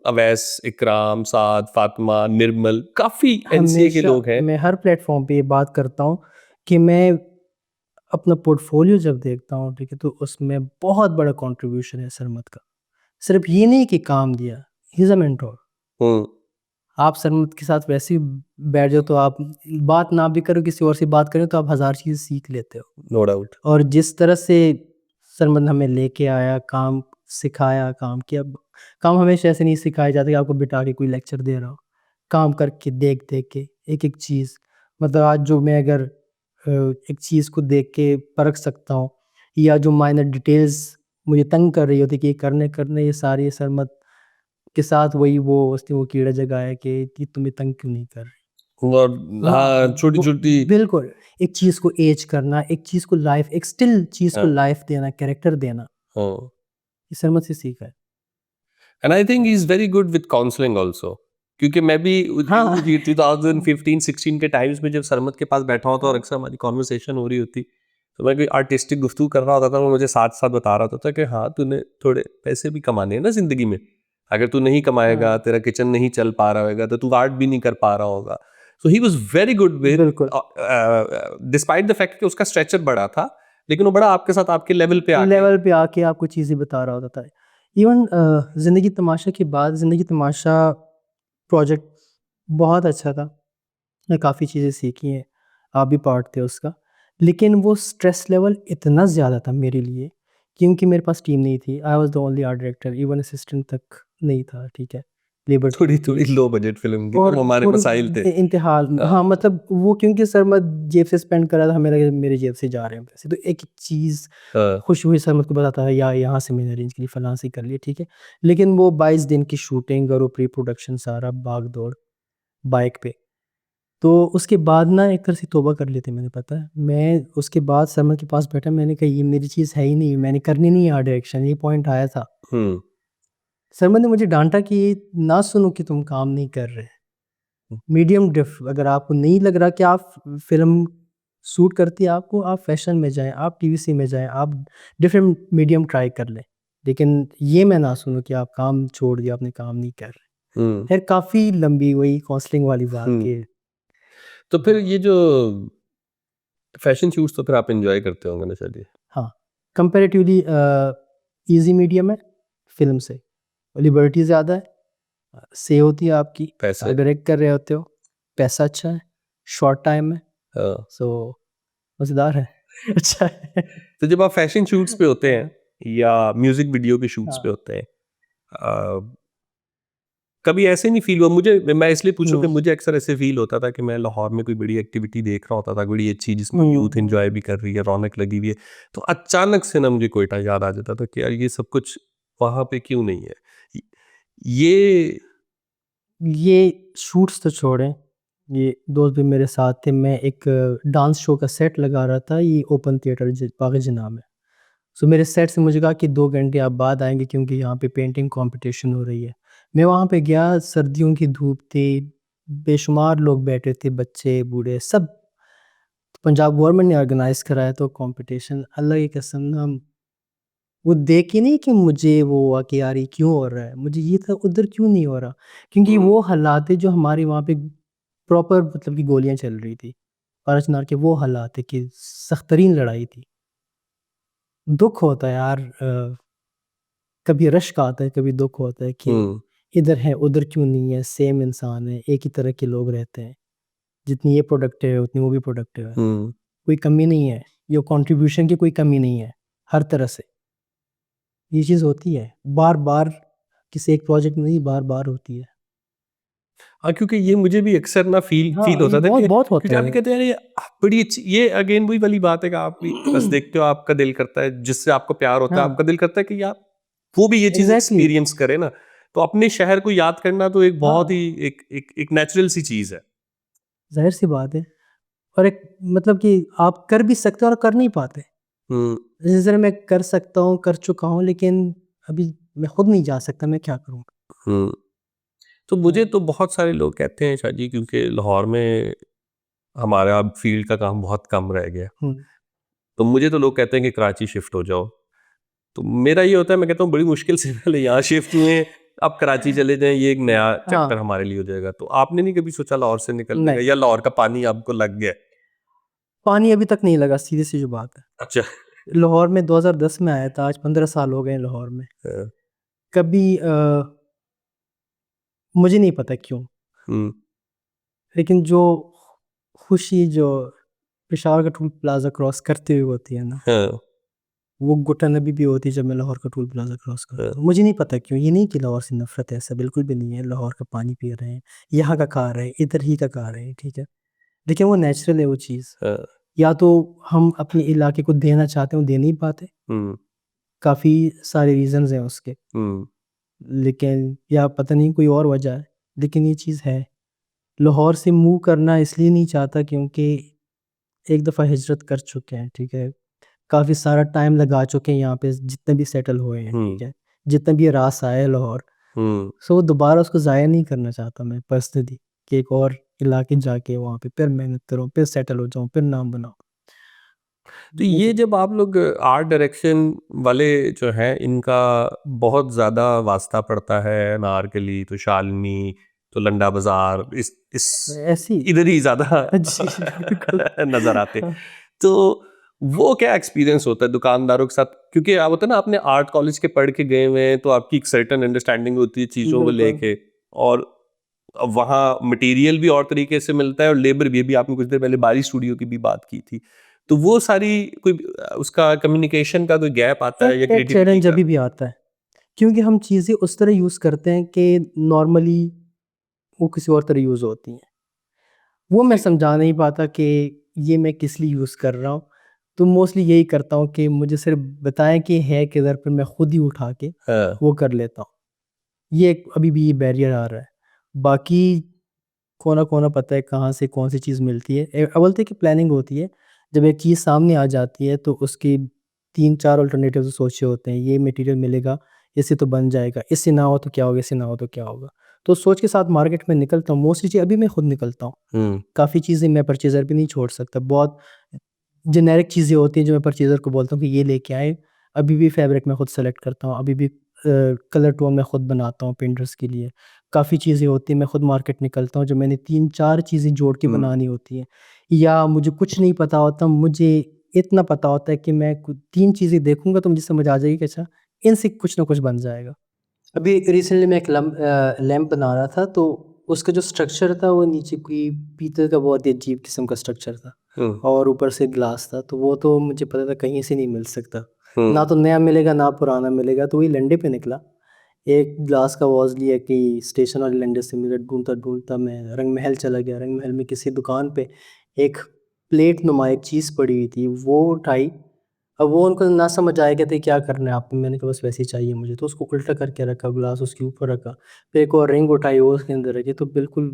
अवैस, इकराम, साद, फातिमा, निर्मल, काफी एनसीए के हमेशा लोग हैं। मैं हर प्लेटफॉर्म पे ये बात करता हूँ कि मैं अपना पोर्टफोलियो जब देखता हूँ, ठीक है, तो उसमें बहुत बड़ा कंट्रीब्यूशन है सरमत का। सिर्फ ये नहीं कि काम दिया, ही इज़ अ मेंटोर। हम्म, आप सरमत के साथ वैसे ही बैठ जाओ तो आप बात ना भी करो, किसी और से बात करें तो आप हज़ार चीज़ सीख लेते हो। No doubt. और जिस तरह से सरमद हमें लेके आया, काम सिखाया, काम किया। काम हमेशा ऐसे नहीं सिखाया जाता कि आपको बिठा के कोई लेक्चर दे रहा हो। काम करके देख-देख के एक-एक चीज़, मतलब आज जो मैं अगर एक चीज़ को देख के परख सकता हूँ, या जो माइनर डिटेल्स मुझे तंग कर रही होती कि ये करने ये सारी सरमद के साथ वही वो उसने वो कीड़ा जगाया कि तुम्हें तंग क्यों नहीं कर रही। और हाँ, छोटी वो छोटी। बिल्कुल, एक चीज़ को एज करना, एक चीज़ को लाइफ़, एक स्टिल चीज़ को हाँ, लाइफ़ देना, कैरेक्टर देना, हाँ। ये सरमद से सीखा है। And I think he is very good with counselling also, क्योंकि मैं भी हाँ। 2015-16 के टाइम्स में जब सरमद के पास बैठा होता और अक्सर हमारी कॉन्वर्सेशन हो रही होती, तो मैं कोई आर्टिस्टिक गुफ्तगू कर रहा होता था, वो मुझे साथ साथ बता रहा होता था कि हाँ, तूने थोड़े पैसे भी कमाने हैं ना जिंदगी में। अगर तू नहीं कमाएगा, हाँ, तेरा किचन नहीं चल पा रहा होगा, तो तू आर्ट भी नहीं कर पा रहा होगा। So he was very good with, बिल्कुल। डिस्पाइट द फैक्ट कि उसका स्ट्रेचर बड़ा था, लेकिन वो बड़ा आपके साथ आपके लेवल पे आके। लेवल पे आके आपको चीज़ें बता रहा होता था। इवन ज़िंदगी तमाशा के बाद ज़िंदगी तमाशा प्रोजेक्ट बहुत अच्छा था। मैं काफ़ी चीज़ें सीखी हैं, आप भी पार्ट थे उसका। लेकिन वो स्ट्रेस लेवल इतना ज़्यादा था मेरे लिए, क्योंकि मेरे पास टीम नहीं थी। I was the only art director, even assistant तक नहीं था, ठीक है। लेबर थोड़ी टीम थोड़ी थी। लो बजट फिल्म की, और वो हमारे थोड़ी मसाइल थे। इंतहाल, हाँ, हाँ, मतलब वो क्योंकि सरमद जेब से स्पेंड कर रहा था, मेरे जेब से जा रहे हैं पैसे, तो एक-एक चीज़ हाँ, खुश हुई सरमद को बताता है, या यहाँ से मैंने अरेंज की, फलाँ से कर लिया, ठीक है। लेकिन वो 22 दिन की शूटिंग और वो प्री प्रोडक्शन सारा भाग-दौड़ बाइक पे, तो उसके बाद ना एक तरह से तौबा कर ली थी मैंने, पता है। मैं उसके बाद सरमद के पास बैठा, मैंने कहा ये मेरी चीज़ है ही नहीं, मैंने करनी नहीं है आर्ट डायरेक्शन, ये पॉइंट आया था। हम्म, सरमद ने मुझे डाँटा कि ना सुनो कि तुम काम नहीं कर रहे। मीडियम डिफ, अगर आपको नहीं लग रहा कि आप फ़िल्म सूट करती है आपको, आप फ़ैशन में जाएँ, आप टीवीसी में जाएँ, आप डिफरेंट मीडियम ट्राई कर लें। लेकिन ये मैं ना सुनूँ कि आप काम छोड़ दिया, आपने काम नहीं कर रहे। हम्म, ख़ैर काफ़ी लंबी वही काउंसलिंग वाली बात हम्म। कि तो फिर ये जो फैशन शूट्स, तो फिर आप एंजॉय करते होंगे ना, चलिए। हाँ, कंपैरेटिवली ईज़ी मीडियम है फ़िल्म से। लिबर्टी ज़्यादा है, से होती है आपकी, पैसे। आप डायरेक्ट कर रहे होते हो, पैसा अच्छा है, शॉर्ट टाइम है, हाँ। सो मज़ेदार है। अच्छा है। तो जब आप फैशन शूट्स पे होते हैं या म्यूजिक वीडियो के शूट्स पे हाँ। होते हैं, अ, कभी ऐसे नहीं फील हुआ? मुझे, मैं इसलिए पूछूं कि हुँ। मुझे अक्सर ऐसे फील होता था कि मैं लाहौर में कोई बड़ी एक्टिविटी देख रहा होता था, बड़ी अच्छी, जिसमें हुँ, यूथ हुँ। एंजॉय भी कर रही है, रौनक लगी हुई है, तो अचानक से ना मुझे कोयटा याद आ जाता था कि यार ये सब कुछ वहां पे क्यों नहीं है। ये। ये शूट्स तो छोड़ें, ये दोस्त भी मेरे साथ थे, मैं एक डांस शो का सेट लगा रहा था, ये ओपन थिएटर बाग़ जनाब में। सो मेरे सेट से मुझे कहा कि 2 घंटे आप बाद आएँगे क्योंकि यहाँ पे पेंटिंग कॉम्पिटिशन हो रही है। मैं वहाँ पे गया, सर्दियों की धूप थी, बेशुमार लोग बैठे थे, बच्चे, बूढ़े सब। पंजाब गवर्नमेंट ने ऑर्गेनाइज़ कराया तो कॉम्पिटिशन, अल्लाह की कसम ना, वो देख के नहीं कि मुझे वो हुआ कि यार ये क्यों हो रहा है? मुझे ये था उधर क्यों नहीं हो रहा? क्योंकि हम्म, वो हालात थे जो हमारे वहाँ पे प्रॉपर, मतलब कि गोलियाँ चल रही थी। पारचनार के वो हालात थे कि सख्त तरीन लड़ाई थी। दुःख होता है यार, कभी रश्क आता है, कभी दुःख होता है कि हम्म, इधर है, उधर क्यों नहीं है? सेम इंसान है, एक ही तरह के लोग रहते हैं। जितनी ये प्रोडक्टिव है, उतनी वो भी प्रोडक्टिव है। हम्म। कोई कमी नहीं है, ये कंट्रीब्यूशन की कोई कमी नहीं है, हर तरह से। ये चीज़ होती है, बार-बार किसी एक प्रोजेक्ट में नहीं, बार-बार होती है। हाँ, क्योंकि ये मुझे भी अक्सर ना फील फील हाँ, ये होता था बहुत कि बहुत होता क्योंकि आप है। कहते हैं यार ये बड़ी अच्छी, ये अगेन वही वाली बात है कि आप भी बस देखते हो, आपका दिल करता है, जिससे आपको प्यार होता है, हाँ, आपका दिल करता है कि यार वो भी ये चीज एग्ज़ैक्टली, एक्सपीरियंस करे ना। तो अपने शहर को याद करना तो एक बहुत हाँ, ही एक नेचुरल सी चीज है। ज़ाहिर-सी बात है। और एक, मतलब कि आप कर भी सकते हो और कर नहीं पाते। हम्म, जिस तरह मैं कर सकता हूँ, कर चुका हूँ, लेकिन अभी मैं खुद नहीं जा सकता, मैं क्या करूँगा? हम्म। तो मुझे तो बहुत सारे लोग कहते हैं शाह जी, क्योंकि लाहौर में हमारा अब फील्ड का काम बहुत कम रह गया, तो मुझे तो लोग कहते हैं कि कराची शिफ्ट हो जाओ। तो मेरा ये होता है, मैं कहता हूँ बड़ी मुश्किल से पहले यहाँ शिफ्ट हुए हैं, अब कराची चले जाएं, ये एक नया चैप्टर हाँ हमारे लिए हो जाएगा। तो आपने नहीं कभी सोचा लाहौर से निकलने का, नहीं, या लाहौर का पानी आपको लग गया? पानी अभी तक नहीं लगा, सीधी सी जो बात है। अच्छा। लाहौर में 2010 में आया था, आज 15 साल हो गए हैं लाहौर में। हाँ, कभी मुझे नहीं पता क्यों, हम्म, लेकिन जो खुशी जो पेशावर का टूल प्लाजा क्रॉस करते हुए होती है ना, हाँ, वो घुटन अभी भी होती है जब मैं लाहौर का टूल प्लाजा क्रॉस हाँ, करता हूँ। मुझे नहीं पता क्यों, ये नहीं कि लाहौर से नफरत है, ऐसा बिल्कुल भी नहीं है। लाहौर का पानी पी रहे हैं, यहाँ का खा रहे हैं, इधर ही का खा रहे हैं, ठीक है, लेकिन वो नेचुरल है वो चीज़। हाँ, या तो हम अपने इलाके को देना चाहते हैं, वो दे नहीं पाते, हम्म, काफ़ी सारे रीजंस हैं उसके, हम्म, लेकिन या पता नहीं कोई और वजह है, लेकिन ये चीज़ है। लाहौर से मूव करना इसलिए नहीं चाहता क्योंकि एक दफ़ा हिजरत कर चुके हैं, ठीक है, काफ़ी सारा टाइम लगा चुके हैं यहाँ पे, जितने भी सेटल हुए हैं, हम्म, ठीक है, जितना भी रास आया है लाहौर, हम्म। सो दोबारा उसको ज़ाया नहीं करना चाहता मैं पर्सनली, कि एक और इलाके जाके वहाँ पे फिर मेहनत करूँ, फिर सेटल हो जाऊँ, फिर नाम बनाऊँ। तो ये जब आप लोग आर्ट डायरेक्शन वाले जो हैं, इनका बहुत ज़्यादा वास्ता पड़ता है, अनारकली तो शालिनी तो लंडा बाजार, इस ऐसी इधर ही ज़्यादा जी बिल्कुल। नज़र आते। हाँ, तो वो क्या एक्सपीरियंस होता है दुकानदारों के साथ? क्योंकि आप होता है ना, आपने आर्ट कॉलेज के पढ़ के गए हुए हैं, तो आपकी एक सर्टेन अंडरस्टैंडिंग होती है चीज़ों को बिल्कुल। लेके, और वहाँ मटेरियल भी और तरीके से मिलता है और लेबर भी। अभी आपने कुछ देर पहले बारी स्टूडियो की भी बात की थी, तो वो सारी कोई उसका कम्युनिकेशन का कोई गैप आता है, या एक एक क्रिएटिविटी चैलेंज का? अभी भी आता है, क्योंकि हम चीज़ें उस तरह यूज़ करते हैं कि नॉर्मली वो किसी और तरह यूज़ होती हैं। वो मैं समझा नहीं पाता कि ये मैं किस लिए यूज़ कर रहा हूँ। तो मोस्टली यही करता हूँ कि मुझे सिर्फ़ बताएँ कि है किधर, फिर मैं खुद ही उठा के हाँ, वो कर लेता हूँ। ये एक अभी भी ये बैरियर आ रहा है। बाकी कोना-कोना पता है कहाँ से कौन-सी चीज़ मिलती है। अव्वल तो कि प्लानिंग होती है, जब एक चीज़ सामने आ जाती है तो उसकी 3-4 अल्टरनेटिव सोचे होते हैं, ये मटीरियल मिलेगा, इससे तो बन जाएगा, इससे ना हो तो क्या होगा, इससे ना हो तो क्या होगा। तो सोच के साथ मार्केट में निकलता हूँ, मोस्टली चीज़ अभी मैं खुद निकलता हूँ। हम्म, काफ़ी चीज़ें मैं परचेज़र पे नहीं छोड़ सकता, बहुत जेनेरिक चीज़ें होती हैं जो मैं परचेज़र को बोलता हूँ कि ये लेके आएँ। अभी भी फैब्रिक मैं खुद सेलेक्ट करता हूँ, अभी भी कलर टोन मैं खुद बनाता हूँ पेंटर्स के लिए। काफ़ी चीज़ें होती हैं, मैं खुद मार्केट निकलता हूँ, जो मैंने 3-4 चीज़ें जोड़ के हम्म। बनानी होती हैं। या मुझे कुछ नहीं पता होता, मुझे इतना पता होता है कि मैं कु 3 चीज़ें देखूँगा तो मुझे समझ आ जाएगी कि अच्छा, इनसे कुछ ना कुछ बन जाएगा। अभी रिसेंटली मैं एक लैंप बना रहा था, तो उसका जो स्ट्रक्चर था वो नीचे कोई पीतल का बहुत ही अजीब किस्म का स्ट्रक्चर था, हम्म, और ऊपर से ग्लास था, तो वो तो मुझे पता था कहीं से नहीं मिल सकता। ना हम्म, तो नया मिलेगा ना पुराना मिलेगा, तो वही लंडे पे निकला। एक ग्लास का वॉज लिया कि स्टेशन वाले लंडे से मिला, ढूँढता-ढूँढता मैं रंग महल चला गया। रंग महल में किसी दुकान पे एक प्लेट नुमा एक चीज़ पड़ी हुई थी, वो उठाई। अब वो उनको ना समझ आया, कहते क्या करना है आपको? मैंने कहा बस वैसे ही चाहिए मुझे, तो उसको उल्टा करके रखा, ग्लास उसके ऊपर रखा, फिर एक और रिंग उठाई वो उसके अंदर रखी, तो बिल्कुल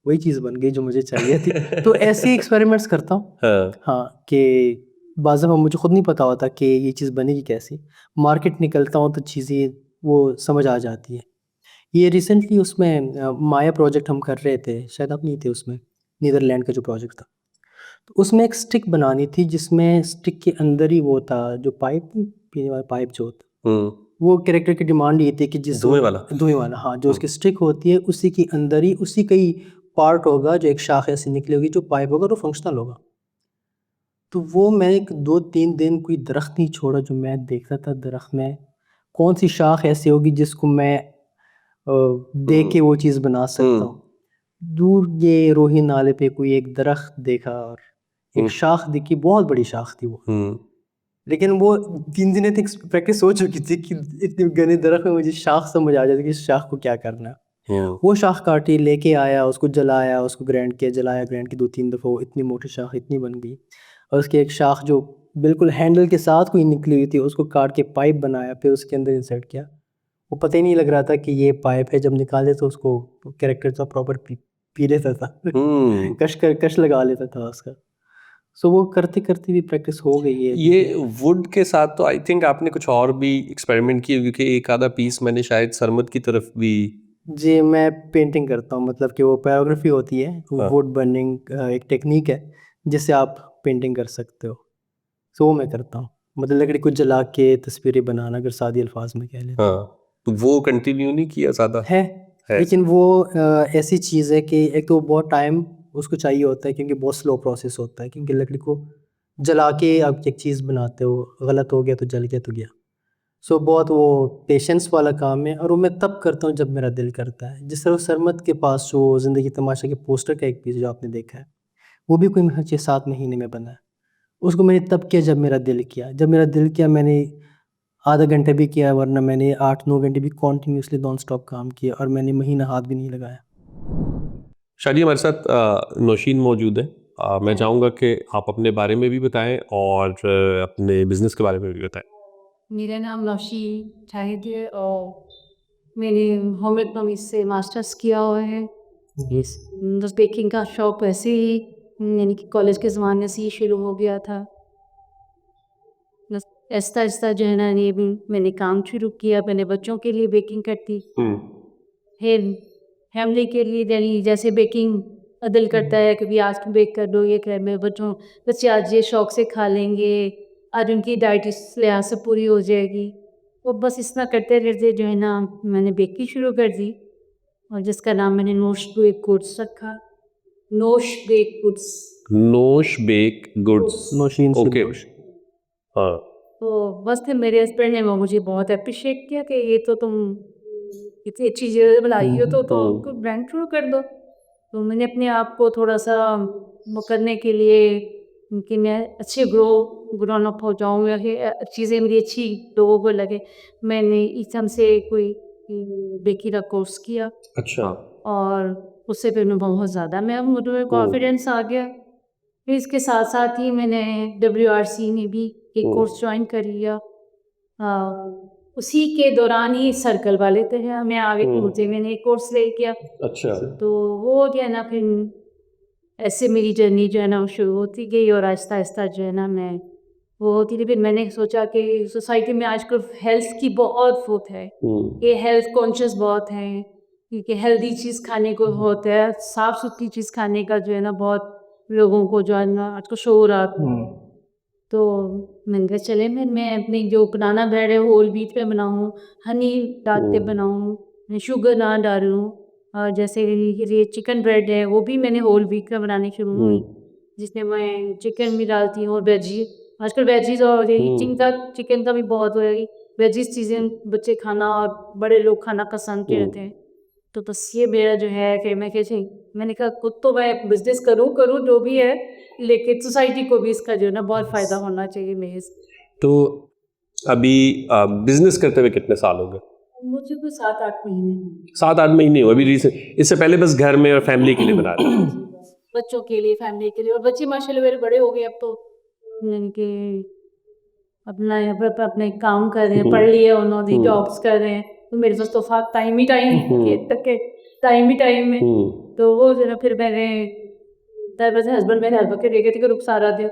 वही चीज़ बन गई जो मुझे चाहिए थी। तो ऐसे ही एक्सपेरिमेंट्स करता हूँ। हाँ, हाँ, कि बाज़ दफ़ा मुझे खुद नहीं पता होता कि ये चीज़ बनेगी कैसे। मार्केट निकलता हूँ तो चीज़ें वो समझ आ जाती है। ये रिसेंटली उसमें माया प्रोजेक्ट हम कर रहे थे, शायद आप नहीं थे उसमें, नीदरलैंड का जो प्रोजेक्ट था। तो उसमें एक स्टिक बनानी थी जिसमें स्टिक के अंदर ही वो था जो पाइप, पीने वाला पाइप जो होता है, हम्म। वो कैरेक्टर की डिमांड ये थी कि जिस धुएं वाला। धुएँ वाला, हाँ, जो हम्म, उसकी स्टिक होती है उसी के अंदर ही उसी का ही पार्ट होगा, जो एक शाख़ ऐसे निकली होगी, जो पाइप होगा और वो फंक्शनल होगा। तो वो मैंने एक 2-3 दिन कोई दरख्त नहीं छोड़ा जो मैं देखता था दरख्त में कौन सी शाख़ ऐसी होगी जिसको मैं देख हम्म, के वो चीज़ बना सकता हम्म, हूँ। दूर ये रोही नाले पे कोई एक दरख्त देखा, और एक हम्म, शाख़ दिखी, बहुत बड़ी शाख़ थी वो। हम्म, लेकिन वो 3 दिन तक प्रैक्टिस हो चुकी थी कि इतने घने दरख्त में मुझे शाख़ समझ आ जाती कि इस शाख़ को क्या करना है। हम्म, वो शाख़ काटी, लेके आया, उसको जलाया, उसको ग्राइंड किया, जलाया, ग्राइंड किया 2-3 दफ़ा, वो इतनी मोटी शाख़ इतनी बन गई। और उसकी एक शाख़ जो बिल्कुल हैंडल के साथ कोई निकली हुई थी, उसको काट के पाइप बनाया, फिर उसके अंदर इंसर्ट किया। वो पता ही नहीं लग रहा था कि ये पाइप है, जब निकाले तो उसको कैरेक्टर तो प्रॉपर पी लेता था। हम्म। कश लगा लेता था उसका। सो वो करते-करते भी प्रैक्टिस हो गई है अभी ये भी। वुड के साथ तो आई थिंक आपने कुछ और भी एक्सपेरिमेंट किए, क्योंकि एक आधा पीस मैंने शायद सरमद की तरफ भी जी, मैं पेंटिंग करता हूँ, मतलब कि वो पायरोग्राफी होती है, हाँ। वुड बर्निंग एक टेक्नीक है जिससे आप पेंटिंग कर सकते हो। सो वो मैं करता हूँ, मतलब लकड़ी को जला के तस्वीरें बनाना, अगर सादी अल्फाज में कह लें तो। हाँ, तो वो कंटिन्यू नहीं किया ज़्यादा? है, है। लेकिन वो ऐसी चीज़ है कि एक तो बहुत टाइम उसको चाहिए होता है, क्योंकि बहुत स्लो प्रोसेस होता है, क्योंकि लकड़ी को जला के आप एक चीज़ बनाते हो, गलत हो गया तो जल गया तो गया। सो बहुत वो पेशेंस वाला काम है, और वो मैं तब करता हूँ जब मेरा दिल करता है। जिस तरह सरमद के पास जो ज़िंदगी तमाशा के पोस्टर का एक पीस जो आपने देखा है, वो भी कोई महज 6-7 महीने में बना है। उसको मैंने तब किया जब मेरा दिल किया। जब मेरा दिल किया मैंने आधा घंटे भी किया, वरना मैंने 8-9 घंटे भी कंटिन्यूअसली नॉन स्टॉप काम किया, और मैंने महीना हाथ भी नहीं लगाया। शादी, हमारे साथ नौशीन मौजूद है। मैं चाहूँगा कि आप अपने बारे में भी बताएँ और अपने बिज़नेस के बारे में भी बताएँ। मेरा नाम नौशी शाहिद है और मैंने होम इकोनॉमिक्स से मास्टर्स किया हुआ है। इस बस बेकिंग का शौक वैसे ही यानी कि कॉलेज के ज़माने से ही शुरू हो गया था। बस आहिस्ता-आहिस्ता जो है ना, ये भी मैंने काम शुरू किया। पहले बच्चों के लिए बेकिंग करती, फिर फैमिली के लिए, यानी जैसे बेकिंग दिल करता है कभी आज बेक कर दो, ये कर मैं बच्चे आज ये शौक से खा लेंगे, आज उनकी डाइट इस लिहाज से पूरी हो जाएगी। तो बस इस तरह करते करते जो है ना, मैंने बेकिंग शुरू कर दी, और जिसका नाम मैंने नोश बेक गुड्स रखा। Nosh bake goods. Nosh bake goods. Naushin से ओके। नौश। हाँ। तो बस फिर मेरे हस्बैंड ने वो मुझे बहुत अप्रिशिएट किया कि ये तो तुम इतनी अच्छी चीज़ बनाई हो, तो ब्रांड शुरू कर दो। तो मैंने अपने आप को थोड़ा-सा वो करने के लिए कि मैं अच्छे ग्रोन अप हो जाऊँ, या कि चीज़ें मेरी अच्छी लोगों को लगे, मैंने ईसम से कोई बेकिंग का कोर्स किया, अच्छा। और उससे फिर मैं बहुत ज़्यादा मुझे कॉन्फिडेंस आ गया। फिर इसके साथ-साथ ही मैंने WRC में भी एक कोर्स जॉइन कर लिया। उसी के दौरान ही सर्कल वाले थे, मैं आगे मुझे मैंने एक कोर्स ले किया। अच्छा। तो वो हो गया ना, फिर ऐसे मेरी जर्नी जो है ना वो शुरू होती गई, और आहिस्ता-आहिस्ता जो है ना मैं वो होती रही। फिर मैंने सोचा कि सोसाइटी में आजकल हेल्थ की बहुत वो है, ये हेल्थ कॉन्शियस बहुत हैं, क्योंकि हेल्दी चीज़ खाने को होता है, साफ़-सुथरी चीज़ खाने का जो है ना बहुत लोगों को जो है ना आजकल शोर आता है। तो मैंने कहा चले मैं अपनी जो बनाना ब्रेड है होल व्हीट पे बनाऊँ, हनी डाल के बनाऊँ, शुगर ना डालूँ, और जैसे ये चिकन ब्रेड है वो भी मैंने होल व्हीट का बनाने शुरू हुई, जिसमें मैं चिकन भी डालती हूँ और वेजी। आजकल वेजीज और चिकन का भी बहुत हो रहा है, वेजीज चीज़ें बच्चे खाना और बड़े लोग खाना पसंद करते हैं। तो बस ये मेरा जो है कि मैं कैसे, मैंने कहा खुद तो मैं बिजनेस करूँ जो भी है, लेकिन सोसाइटी को भी इसका जो है ना बहुत फ़ायदा होना चाहिए मेरे से। तो अभी बिज़नेस करते हुए कितने साल हो गए? मुझे तो 7-8 महीने 7-8 महीने हुए अभी रिसेंट। इससे पहले बस घर में और फैमिली के लिए बना रहे थे? बच्चों के लिए, फैमिली के लिए, और बच्चे माशाल्लाह मेरे बड़े हो गए अब तो, यानी कि अपना यहाँ पर अपने काम कर रहे हैं, पढ़ लिए उन्होंने, जॉब्स कर रहे हैं, तो मेरे पास तो टाइम ही टाइम है, तक के टाइम ही टाइम है। तो वो जो है फिर मैंने तब वैसे हस्बैंड मेरे हेल्प के रह गए थे कि रुक सारा दिन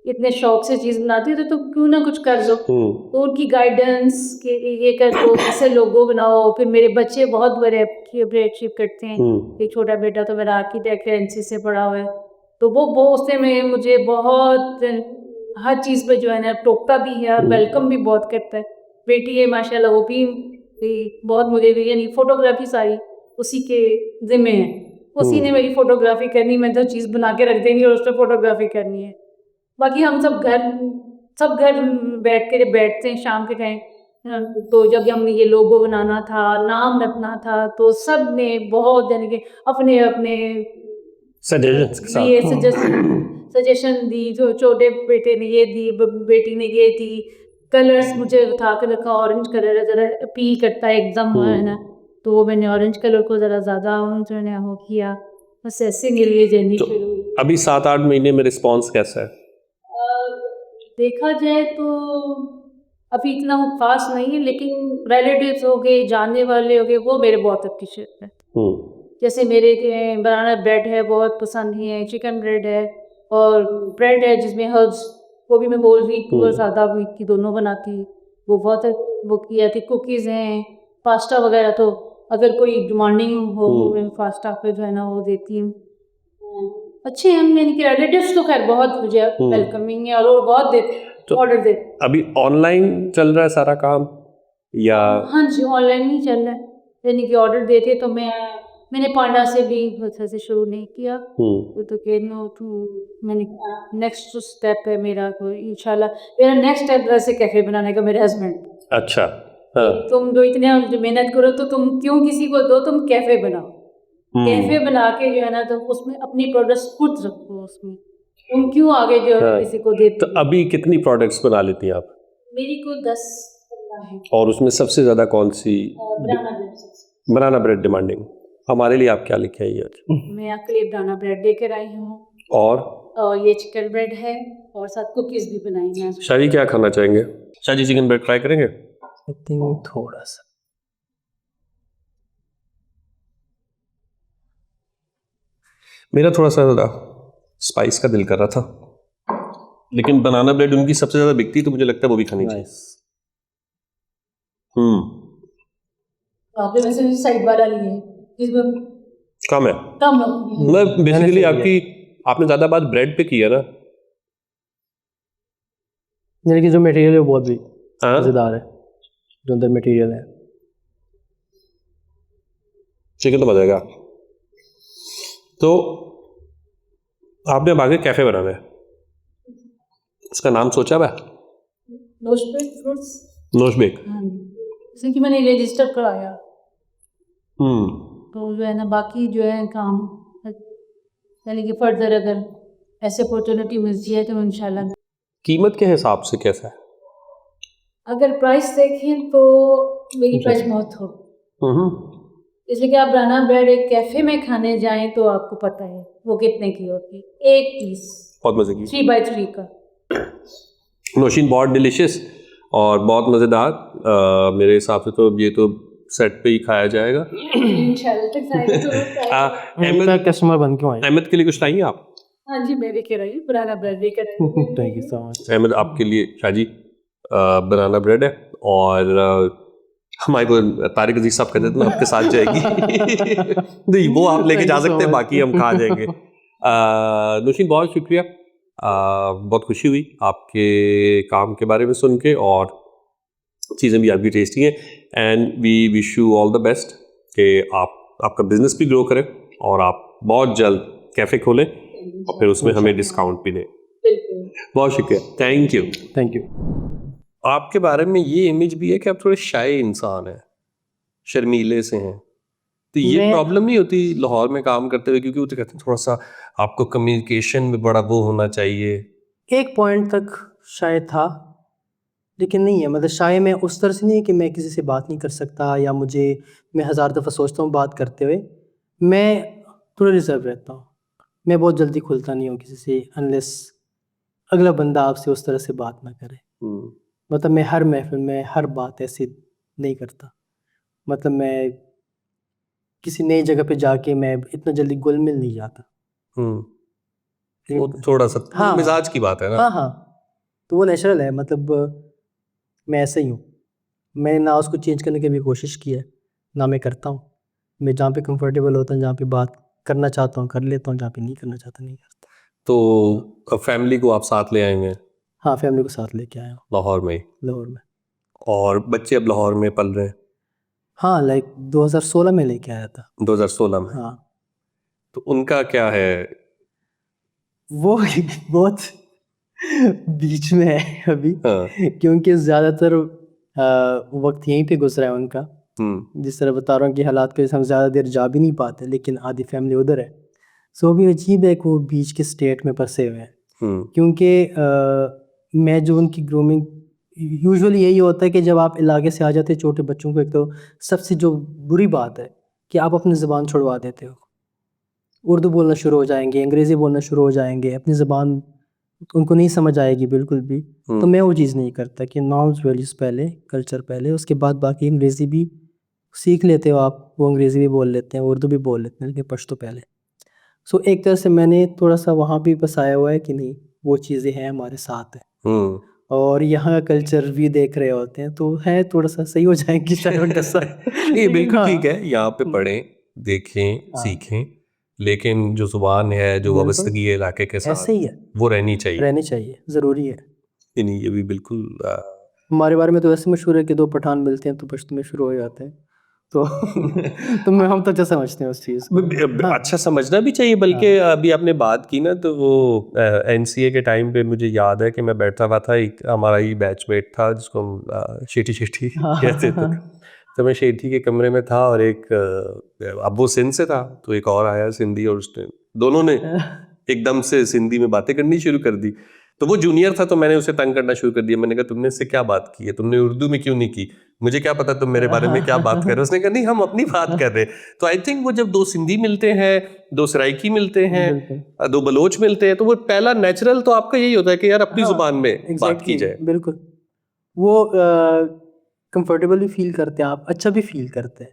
इतने शौक से चीज़ बनाती है तो क्यों ना कुछ कर दो। तो उनकी गाइडेंस कि ये कर दो, ऐसे लोगो बनाओ। फिर मेरे बच्चे बहुत बड़े अप्रिशिएट करते हैं। एक छोटा बेटा तो मेरा आर्किटेक्ट है, NC से पढ़ा हुआ है, तो वो उससे में मुझे बहुत हर चीज़ पे जो है ना टोकता भी है और वेलकम भी बहुत करता है। बेटी है माशाल्लाह, वो भी बहुत मुझे भी, यानी फोटोग्राफी सारी उसी के ज़िम्मे है। उसी ने मेरी फोटोग्राफी करनी, मैं जो चीज़ बना के रख देंगी और उस पर फोटोग्राफी करनी है। बाकी हम सब घर बैठते हैं शाम के टाइम। तो जब हम ये लोगो बनाना था, नाम रखना था, तो सब ने बहुत, यानी कि अपने-अपने सजेशंस के ये साथ। सजेशन दी। जो छोटे बेटे ने ये दी, बेटी ने ये दी। कलर्स मुझे उठा के रखा, ऑरेंज कलर ज़रा अपील करता है एकदम, है ना, तो वो मैंने ऑरेंज कलर को ज़रा ज़्यादा जो है वो किया। बस ऐसे मेरी ये जर्नी तो शुरू हुई। अभी 7-8 महीने में रिस्पॉन्स कैसा है? देखा जाए तो अभी इतना खास नहीं है, लेकिन रिलेटिव्स हो गए, जानने वाले हो गए, वो मेरे बहुत अप्रिशिएट है। जैसे मेरे बनाना ब्रेड है बहुत पसंद है, चिकन ब्रेड है, और ब्रेड है जिसमें हर्ब्स, वो भी मैं होल व्हीट और सादा व्हीट की दोनों बनाती, वो बहुत वो किया थी। कुकीज़ हैं, पास्ता वगैरह तो अगर कोई डिमांडिंग हो फास्ट पे जो है ना वो देती हूँ। अच्छे हैं यानी कि रिलेटिव्स तो खैर बहुत मुझे वेलकमिंग है और वो बहुत तो ऑर्डर दे। अभी ऑनलाइन चल रहा है सारा काम या? हाँ जी, ऑनलाइन ही चल रहा है, यानी कि ऑर्डर देते तो मैंने पांडा से भी वैसे से शुरू नहीं किया, वो तो कहना तो मैंने नेक्स्ट स्टेप है मेरा, कोई इंशाल्लाह मेरा नेक्स्ट स्टेप वैसे कैफे बनाने का मेरे हस्बैंड। अच्छा, हाँ, तुम जो इतने मेहनत करो तो तुम क्यों किसी को दो, तुम कैफे बनाओ, कैफे बना के जो है ना तो उसमें अपनी प्रोडक्ट्स खुद रखो उसमें, तुम क्यों आगे जो है किसी को देते तो अभी कितनी प्रोडक्ट्स बना लेती हैं आप? मेरी को 10 है और उसमें सबसे ज्यादा कौन सी? बनाना ब्रेड। बनाना ब्रेड डिमांडिंग। हमारे लिए आप क्या लेके आई आज? मैं आपके लिए बनाना ब्रेड लेकर आई हूँ और ये चिकन ब्रेड है और साथ कुकीज भी बनाई हैं। शादी क्या खाना चाहेंगे? शादी चिकन ब्रेड ट्राई करेंगे? आई थिंक थोड़ा सा मेरा थोड़ा सा ज़्यादा स्पाइस का दिल कर रहा था, लेकिन बनाना ब्रेड उनकी सबसे ज़्यादा बिकती तो मुझे लगता है वो भी खानी चाहिए। नाइस। आपने वैसे भी साइड वाला लिए इसमें कम है। कम मतलब बेसिकली आपने ज़्यादा बात ब्रेड पे की है ना? मेरे की जो मटेरियल है वो बहुत भी हाँ? मज़ेदार है, जो अंदर मटेरियल है। चिकन तो मजा आएगा। तो आपने अब आगे कैफे बनाना है, इसका नाम सोचा हुआ है? नोशबेक फ्रूट्स। नोशबेक। हाँ जैसे कि मैंने रजिस्टर कराया तो जो है ना बाकी जो है काम यानी कि फर्दर अगर ऐसे अपॉर्चुनिटी मिलती है तो इंशाल्लाह। कीमत के हिसाब से कैसा है? अगर प्राइस देखें तो मेरी प्राइस बहुत हो, जैसे कि आप बनाना ब्रेड एक कैफे में खाने जाएं तो आपको पता है वो कितने की होती है, एक पीस बहुत मजे की 3x3 का। नोशीन बहुत डिलिशियस और बहुत मज़ेदार। मेरे हिसाब से तो ये तो सेट पे ही खाया जाएगा। अहमद कस्टमर बन क्यों आए? अहमद के लिए कुछ लाएंगे आप? हाँ जी मैं भी कह रही हूँ बनाना ब्रेड भी कर। Thank you so much. Ahmed आपके लिए शाजी बनाना ब्रेड है और हमारे को तारिक अजीज साहब कहते थे मैं आपके साथ जाएगी। नहीं वो आप लेके जा सकते हैं, बाकी हम खा जाएंगे। नौशीन बहुत शुक्रिया, बहुत खुशी हुई आपके काम के बारे में सुन के और चीज़ें भी आपकी टेस्टी हैं and we wish you all the best कि आपका बिजनेस भी ग्रो करे और आप बहुत जल्द कैफ़े खोलें और फिर उसमें हमें डिस्काउंट भी दें। बहुत शुक्रिया, थैंक यू। Thank you. आपके बारे में ये इमेज भी है कि आप थोड़े शाय इंसान हैं, शर्मीले से हैं, तो ये प्रॉब्लम नहीं होती लाहौर में काम करते हुए? क्योंकि वो तो कहते हैं थोड़ा सा आपको कम्युनिकेशन में बड़ा वो होना चाहिए। एक पॉइंट तक शायद था, लेकिन नहीं है, मतलब शायद मैं उस तरह से नहीं है कि मैं किसी से बात नहीं कर सकता या मैं 1000 दफ़ा सोचता हूँ बात करते हुए, मैं थोड़ा रिजर्व रहता हूँ, मैं बहुत जल्दी खुलता नहीं हूँ किसी से अनलेस अगला बंदा आपसे उस तरह से बात ना करे। मतलब मैं हर महफिल में हर बात ऐसे नहीं करता, मतलब मैं किसी नई जगह पे जाके मैं इतना जल्दी घुल मिल नहीं जाता। वो थोड़ा सा हाँ मिजाज की बात है ना। हाँ हाँ, तो वो नेचुरल है, मतलब मैं ऐसे ही हूँ, मैंने ना उसको चेंज करने की भी कोशिश की है ना मैं करता हूँ। मैं जहाँ पे कंफर्टेबल होता हूँ, जहाँ पे बात करना चाहता हूँ कर लेता हूँ, जहाँ पे नहीं करना चाहता नहीं करता। तो फैमिली को आप साथ ले आएंगे? हाँ फैमिली को साथ लेके आया हूँ लाहौर में? लाहौर में। और बच्चे अब लाहौर में पल रहे हैं? हाँ लाइक 2016 में लेके आया था। 2016 में? हाँ तो उनका क्या है? वो बहुत बीच में है अभी, हाँ। क्योंकि ज़्यादातर वक्त यहीं पे गुजरा है उनका। जिस तरह बता रहा हूँ कि हालात की वजह से हम ज़्यादा देर जा भी नहीं पाते, लेकिन आधी फैमिली उधर है। सो भी अजीब है कि वो बीच के स्टेट में फंसे हुए हैं, क्योंकि मैं जो उनकी ग्रूमिंग यूजुअली यही होता है कि जब आप इलाके से आ जाते हैं छोटे बच्चों को, एक तो सबसे जो बुरी बात है कि आप अपनी ज़बान छुड़वा देते हो, उर्दू बोलना शुरू हो जाएंगे, अंग्रेज़ी बोलना शुरू हो जाएंगे, अपनी ज़बान उनको नहीं समझ आएगी बिल्कुल भी। तो मैं वो चीज़ नहीं करता कि नॉर्म्स वैल्यूज़ पहले, कल्चर पहले, उसके बाद बाकी अंग्रेज़ी भी सीख लेते हो आप, वो अंग्रेज़ी भी बोल लेते हैं, उर्दू भी बोल लेते हैं, लेकिन पश्तो पहले। सो एक तरह से मैंने थोड़ा सा वहाँ भी बसाया हुआ है कि नहीं वो चीज़ें हैं हमारे साथ है। और यहाँ का कल्चर भी देख रहे होते हैं, तो है थोड़ा सा सही हो जाएगी शायद 10 साल। नहीं बिल्कुल हाँ, ठीक है, यहाँ पे पढ़ें, देखें, हाँ, सीखें, लेकिन जो जुबान है, जो बिल्कुल वाबस्तगी है इलाके के साथ, ऐसे ही है, वो रहनी चाहिए। रहनी चाहिए, ज़रूरी है। नहीं ये भी बिल्कुल हमारे बारे में तो वैसे मशहूर है कि 2 पठान मिलते हैं तो पश्तो में शुरू हो जाते हैं। तो तो मैं हम तो अच्छा समझते हैं उस चीज़ को। हाँ, अच्छा समझना भी चाहिए, बल्कि अभी आपने बात की ना, तो वो एनसीए के टाइम पे मुझे याद है कि मैं बैठा हुआ था, एक हमारा ही बैचमेट था जिसको हम शेठी शेठी हाँ, कहते थे। तो मैं शेठी के कमरे में था और एक अब वो सिंध से था, तो एक और आया सिंधी, और उसने दोनों ने एकदम से सिंधी में बातें करनी शुरू कर दी। तो वो जूनियर था, तो मैंने उसे तंग करना शुरू कर दिया। मैंने कहा तुमने इससे क्या बात की है, तुमने उर्दू में क्यों नहीं की, मुझे क्या पता तुम मेरे बारे में क्या बात कर रहे हो। उसने कहा नहीं हम अपनी बात कर रहे हैं। तो आई थिंक वो जब 2 सिंधी मिलते हैं, 2 सराइकी मिलते हैं, बिल्कुल। 2 बलोच मिलते हैं, तो वो पहला नेचुरल तो आपका यही होता है कि यार अपनी हाँ, जुबान में बात की एग्ज़ैक्टली, जाए। बिल्कुल। वो कंफर्टेबल भी फ़ील करते हैं आप, अच्छा भी फ़ील करते हैं।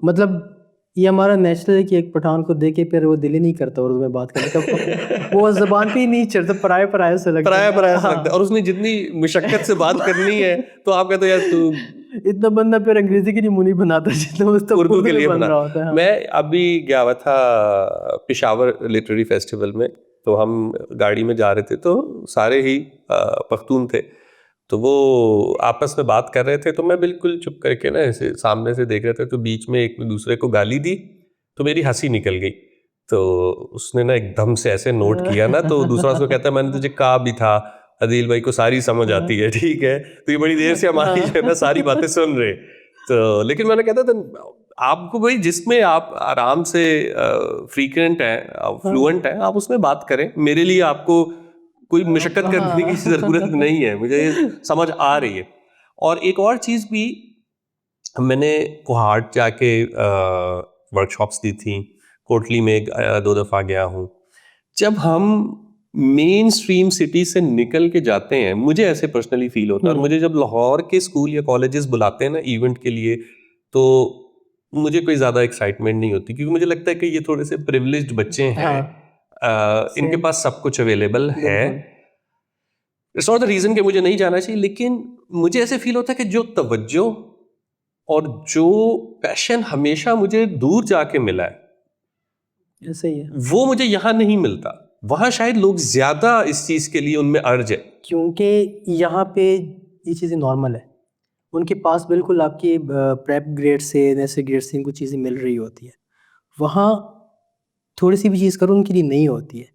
मतलब ये हमारा नेचुरल है कि एक पठान को देख के फिर वो दिल ही नहीं करता उर्दू में बात करने का। वो ज़बान पे ही नहीं चढ़ता, पराया-पराया सा लगता पराया है। पराया सा लगता है, हाँ। और उसने जितनी मुशक्कत से बात करनी है तो आप कहते हो यार तू इतना बंदा फिर अंग्रेज़ी के लिए मुँह नहीं बनाता जितना उस तब उर्दू उर्दू के में लिए बन बना। रहा होता है। हाँ। मैं अभी गया हुआ था पिशावर लिटरेरी फेस्टिवल में, तो हम गाड़ी में जा रहे थे, तो सारे ही पख्तून थे, तो वो आपस में बात कर रहे थे, तो मैं बिल्कुल चुप करके ना ऐसे सामने से देख रहे थे, तो बीच में एक दूसरे को गाली दी, तो मेरी हंसी निकल गई। तो उसने ना एकदम से ऐसे नोट किया ना, तो दूसरा उसको कहता है मैंने तुझे कहा भी था अदील भाई को सारी समझ आती है, ठीक है, तो ये बड़ी देर से हमारी जो है ना सारी बातें सुन रहे। तो लेकिन मैंने कहता था आपको भाई जिसमें आप आराम से फ्रीक्वेंट है, फ्लुएंट है, आप उसमें बात करें। मेरे लिए आपको कोई मशक्कत करने की ज़रूरत नहीं है, मुझे ये समझ आ रही है। और एक और चीज़ भी, मैंने कोहाट जाके वर्कशॉप्स दी थी, कोटली में 2 दफ़ा गया हूँ। जब हम मेन स्ट्रीम सिटी से निकल के जाते हैं, मुझे ऐसे पर्सनली फील होता है, और मुझे जब लाहौर के स्कूल या कॉलेजेस बुलाते हैं ना इवेंट के लिए, तो मुझे कोई ज़्यादा एक्साइटमेंट नहीं होती, क्योंकि मुझे लगता है कि ये थोड़े से प्रिविलेज्ड बच्चे हैं। हाँ, इनके सेम, पास सब कुछ अवेलेबल है। बिल्कुल। इट्स नॉट द रीज़न कि मुझे नहीं जाना चाहिए, लेकिन मुझे ऐसे फील होता है कि जो तवज्जो और जो पैशन हमेशा मुझे दूर जाके मिला है, ऐसे ही है। वो मुझे यहाँ नहीं मिलता। वहाँ शायद लोग ज़्यादा इस चीज़ के लिए उनमें अर्ज है। क्योंकि यहाँ पे ये चीज़ें नॉर्मल है। उनके पास बिल्कुल आपकी प्रेप ग्रेड से, ऐसे ग्रेड से इनको चीज़ें मिल रही होती है। वहाँ थोड़ी-सी भी चीज़ करो उनके लिए नहीं होती है।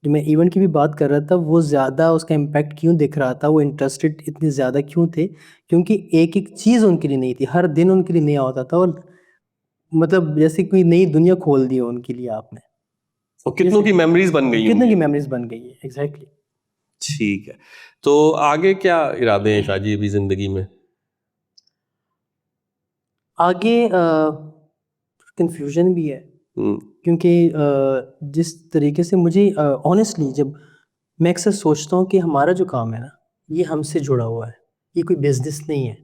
जो मैं इवेंट की भी बात कर रहा था, वो ज़्यादा उसका इम्पैक्ट क्यों दिख रहा था, वो इंटरेस्टेड इतने ज़्यादा क्यों थे? क्योंकि एक-एक चीज़ उनके लिए नई थी, हर दिन उनके लिए नया होता था, और मतलब जैसे कोई नई दुनिया खोल दी हो उनके लिए आपने। और कितनों की मेमोरीज बन गई कितने की होंगी। मेमोरीज़ बन गई है, एग्ज़ैक्टली। ठीक है, तो आगे क्या इरादे हैं शाजी अभी ज़िंदगी में? आगे कन्फ्यूज़न भी है, हम्म, क्योंकि जिस तरीके से मुझे ऑनेस्टली जब मैं अक्सर सोचता हूँ कि हमारा जो काम है ना, ये हमसे जुड़ा हुआ है। ये कोई बिज़नेस नहीं है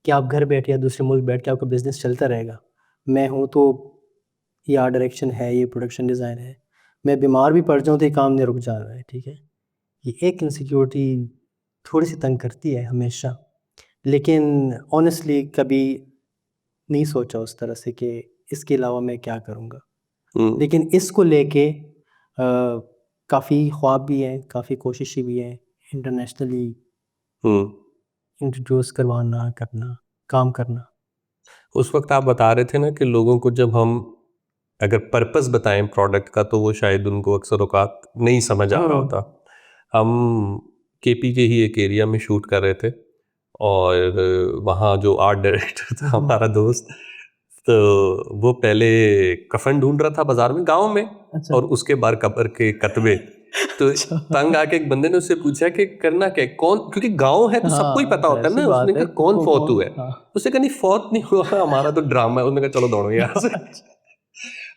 कि आप घर बैठे या दूसरे मुल्क बैठ के आपका बिज़नेस चलता रहेगा। मैं हूँ तो ये आर्ट डायरेक्शन है, ये प्रोडक्शन डिज़ाइन है। मैं बीमार भी पड़ जाऊँ तो ये काम नहीं रुक जा रहा है, ठीक है? ये एक इनसिक्योरिटी थोड़ी-सी तंग करती है हमेशा। लेकिन ऑनेस्टली कभी नहीं सोचा उस तरह से कि इसके अलावा मैं क्या करूँगा। हम्म, लेकिन इसको लेके काफ़ी ख्वाब भी हैं, काफ़ी कोशिशें भी हैं, इंटरनेशनली हम्म। इंट्रोड्यूस करवाना, करना, काम करना। उस वक्त आप बता रहे थे ना कि लोगों को जब हम अगर पर्पस बताएं प्रोडक्ट का, तो वो शायद उनको अक्सर औकात नहीं समझ आ रहा होता। हम केपी के ही एक एरिया में शूट कर रहे थे, और वहाँ जो आर्ट डायरेक्टर था हमारा दोस्त, तो वो पहले कफन ढूंढ रहा था बाजार में, गांव में, अच्छा। और उसके बाहर कब्र के कतबे। तो अच्छा। तंग आके एक बंदे ने उससे पूछा कि करना क्या है, कौन, क्योंकि गांव है तो सबको ही हाँ, पता होता है ऐसी ना। बात उसने है, कहा कौन फौत हुआ है, हाँ। उसने कहा नहीं फौत नहीं हुआ, हमारा तो ड्रामा है। उसने कहा चलो दौड़ो यहाँ से।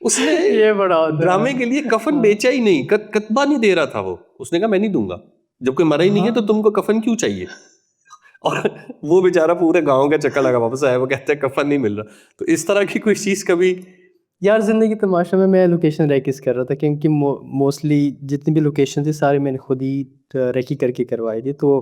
उसने ये बड़ा होता ड्रामे है। के लिए कफन हाँ। बेचा ही नहीं, कतबा नहीं दे रहा था वो। उसने कहा मैं नहीं दूंगा, जब कोई मरा ही नहीं है तो हाँ। तुमको कफन क्यों चाहिए। और वो बेचारा पूरे गांव का चक्कर लगा वापस आया, वो कहता है कफन नहीं मिल रहा। तो इस तरह की कोई चीज कभी यार ज़िंदगी तमाशा में मैं लोकेशन रेकिस कर रहा था, क्योंकि मोस्टली जितनी भी लोकेशन थी सारी मैंने खुद ही रेकी करके करवाई थी। तो